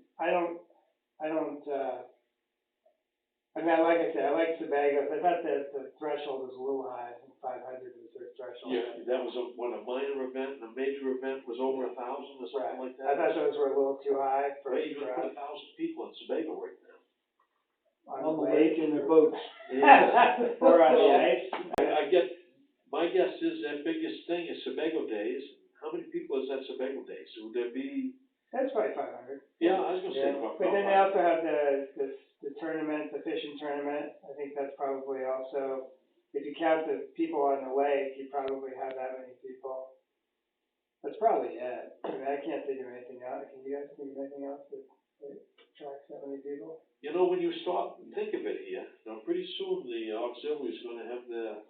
I mean, like I said, I like Sebago's. I thought that the threshold was a little high. I think 500 was their threshold. Yeah, that was a minor event, and a major event was over 1,000 or something like that. I thought those were a little too high for They even put us. 1,000 people in Sebago right now. On the lake in their boats. Or on the ice. I get, my guess is their biggest thing is Sebago Days. How many people is that Sebago Days? Would there be? That's probably 500. Yeah, I was gonna say. Yeah. But then they also have the tournament, the fishing tournament. I think that's probably also, if you count the people on the lake, you probably have that many people. That's probably it. I mean, I can't think of anything else. Can you guys think of anything else that attracts that many people? You know, when you stop and think of it here, now pretty soon the auxiliary is gonna have the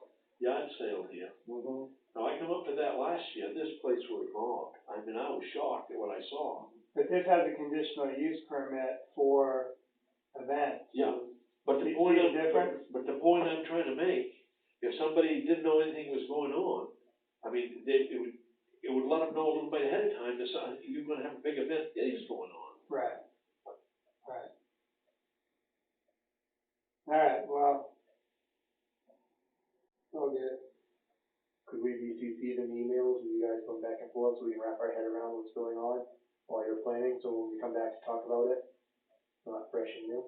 yard sale here. Mm-hmm. Now, I come up to that last year, this place was mobbed. I mean, I was shocked at what I saw. But this has a conditional use permit for events. Yeah, but See the point the I'm, difference? but the point I'm trying to make, if somebody didn't know anything was going on, I mean, it would let them know a little bit ahead of time that you're gonna have a big event, that is going on. Right. Right. All right, well, all good. Could we be CC'd in the emails, and you guys come back and forth, so we can wrap our head around what's going on while you're planning, so when we come back to talk about it, it's not fresh and new?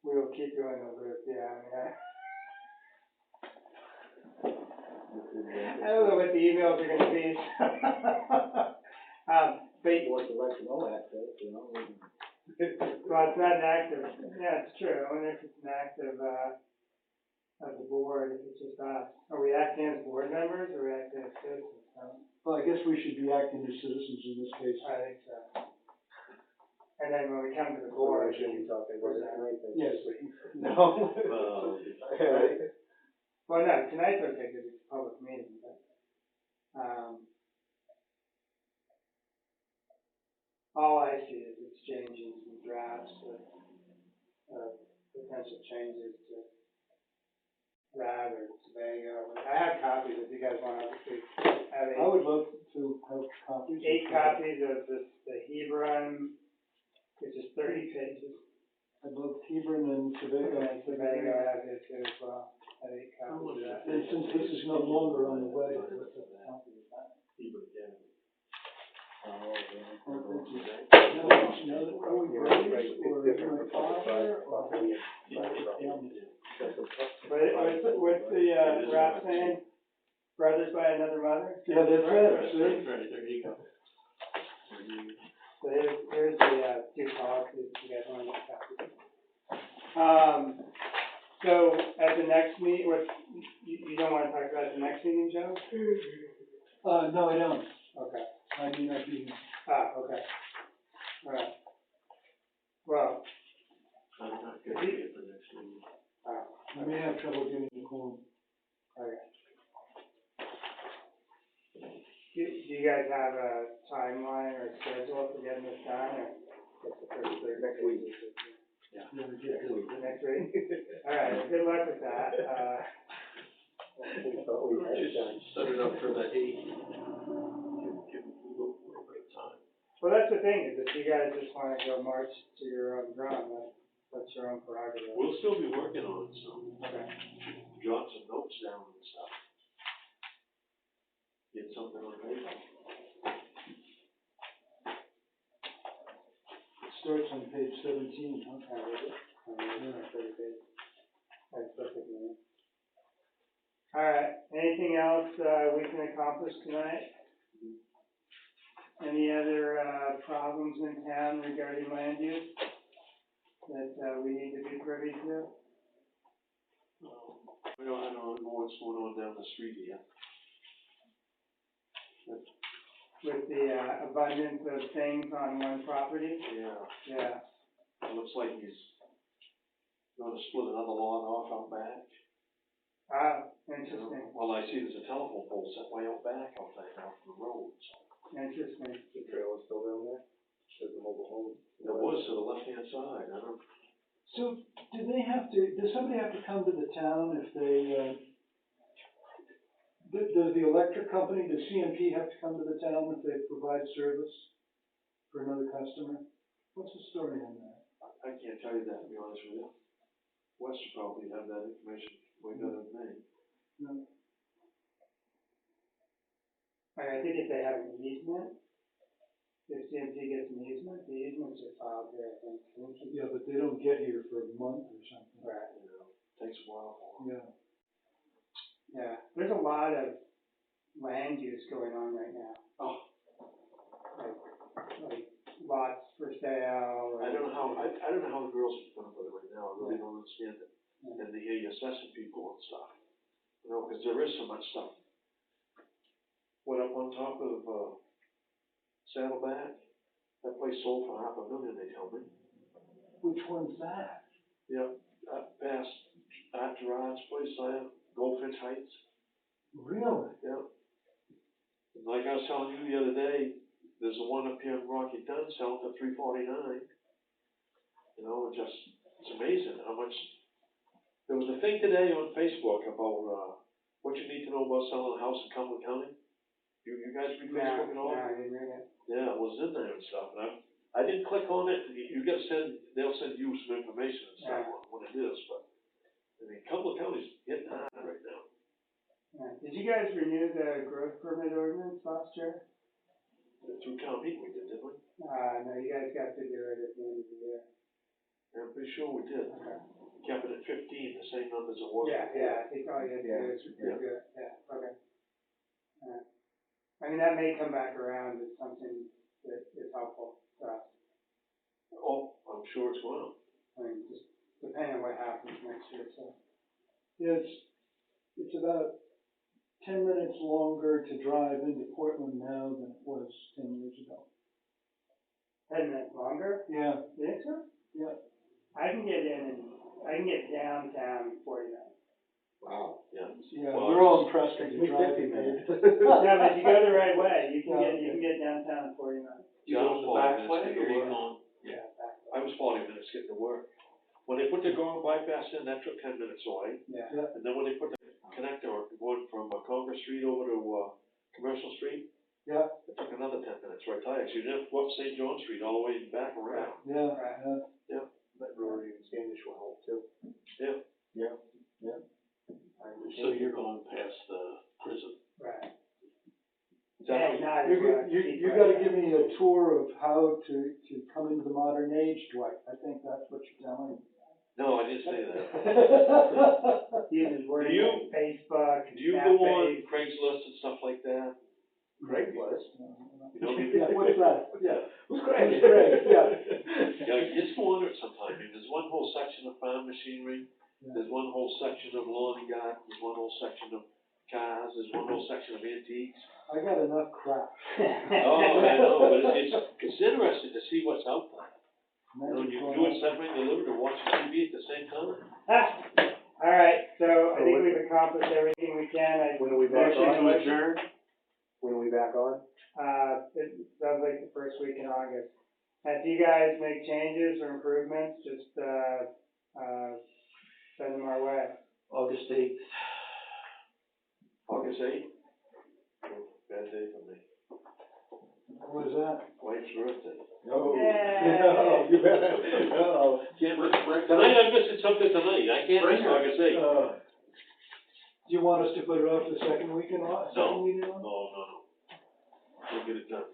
We will keep you in the loop, yeah, I mean, I don't know what the emails are gonna be. But, Board would like to know access, you know. well, it's not an active, yeah, it's true, I wonder if it's an active, of the board, if it's just us. Are we acting as board members, or are we acting as citizens? Well, I guess we should be acting as citizens in this case. I think so. And then when we come to the Or board, should we talk about it tonight, then? Yes. No. Right. well, no, tonight's okay, because it's a public meeting, but, all I see is exchanging some drafts of potential changes to that or Sebago. I have copies if you guys want to obviously have I would love to have copies. 8 copies of the Hebron, which is 30 pages. I'd love Hebron and Sebago. And Sebago I have it too as well. I have 8 copies of that. And since this is no longer on the web, I'd love to have a copy of that. Now, are we brothers, or is my father, or? What's the rap saying? Brothers by another mother? Yeah, that's right, see? Right, there you go. So here's the 2 policies, if you guys want to look at. So at the next meeting, you don't want to talk about the next meeting, Joe? No, I don't. Okay. I may not be here. Okay. All right. Well, I'm not gonna be at the next meeting. I may have trouble getting the quorum. okay. Do you guys have a timeline or schedule for getting this done, or what's the first thing? Next week. Yeah, yeah. Next week? All right, well, good luck with that. We thought we had it done. Set it up for the 8th. Give a little bit of time. Well, that's the thing, is if you guys just wanna go march to your own drum, that's your own prerogative. We'll still be working on it, so. Okay. 17, huh? That's perfect. All right, anything else, we can accomplish tonight? Any other, problems in town regarding land use that, we need to be privy to? I don't know what's going on down the street here. With the, abundance of things on one property? Yeah, Yeah. it looks like he's gonna split another lot off out back. Ah, interesting, Well, I see there's a telephone pole set way out back out there, out from the road, so. interesting. The trailer's still down there, should the mobile home. It was to the left-hand side, I don't. So, does somebody have to come to the town if they, does the electric company, does CMP have to come to the town if they provide service for another customer? What's the story on that? I can't tell you that, to be honest with you. Wes should probably have that information way better than me. No. I think if they have an easement, if CMP gets an easement, the easements are filed here, I think. Yeah, but they don't get here for a month or something. Right. You know, takes a while for them. Yeah. Yeah, there's a lot of land use going on right now. Oh. Like lots for sale. I don't know how the girls are putting it right now, I really don't understand it. And they hear you assessing people and stuff. You know, cause there is so much stuff. Went up on top of, Saddleback, that place sold for $500,000, they tell me. Which one's that? Yep, past Art Gerard's place there, Goldfinch Heights. Really? Yep. And like I was telling you the other day, there's the one up here in Rocky Dunn selling for $349. You know, it's amazing how much. There was a thing today on Facebook about, what you need to know about selling a house in Cumberland County. You guys read Facebook at all? No, I didn't read it. Yeah, it was in there and stuff, and I didn't click on it. You gotta they'll send you some information and stuff on what it is, but, I mean, Cumberland County's getting hot right now. Yeah. Did you guys renew the growth permit ordinance last year? Through town meeting we did, didn't we? No, you guys got to do it at the end of the year. Yeah, I'm pretty sure we did. Okay. Kept it at 15, the same number as it was. Yeah, I think all you had to do is Yeah. review it, yeah, okay. I mean, that may come back around as something that is helpful to us. Oh, I'm sure it's will. I mean, just depending on what happens next year, so. It's about 10 minutes longer to drive into Portland now than it was 10 years ago. 10 minutes longer? Yeah. You think so? Yeah. I can get downtown in 40 minutes. Wow. Yeah. Yeah, Well, we're all impressed with your driving. minutes. Yeah, but you go the right way, you can get downtown in 40 minutes. Yeah, I was 40 minutes getting to work. Yeah, exactly. I was 40 minutes getting to work. When they put the Gorham bypass in, that took 10 minutes away. Yeah. And then when they put the connector going from Congress Street over to Commercial Street, Yeah. it took another 10 minutes right there. So you didn't have to go up St. John Street all the way back around. Yeah, Right. yeah. That Rory and Standish will help too. Yeah. Yeah. So you're going past the prison. Right. Is that And not as much. You gotta give me a tour of how to come into the modern age, Dwight. I think that's what you're telling me. No, I didn't say that. Uses words Do you- like Facebook, Do you go on Snapface. Craigslist and stuff like that? Craigslist. You don't need Yeah, what's that? Yeah. Who's Who's Craig? Yeah. Yeah, just go on it sometime. I mean, there's one whole section of farm machinery. There's one whole section of lawn and garden. There's one whole section of cars. There's one whole section of antiques. I got enough crap. Oh, I know, but it's interesting to see what's out there. You know, you can do it separate, delivered, and watch TV at the same time. All right, so I think we've accomplished everything we can. When are we back Motion on? to adjourn. When are we back on? It sounds like the first week in August. If you guys make changes or improvements, just, send them our way. August 8th. August 8th? Bad day for me. What is that? Wife's birthday. No. Yay. No, you better. No. Can't miss. Tonight I'm missing something tonight. I can't miss August 8th. Do you want us to put it off the second week in August? No. No. We'll get it done.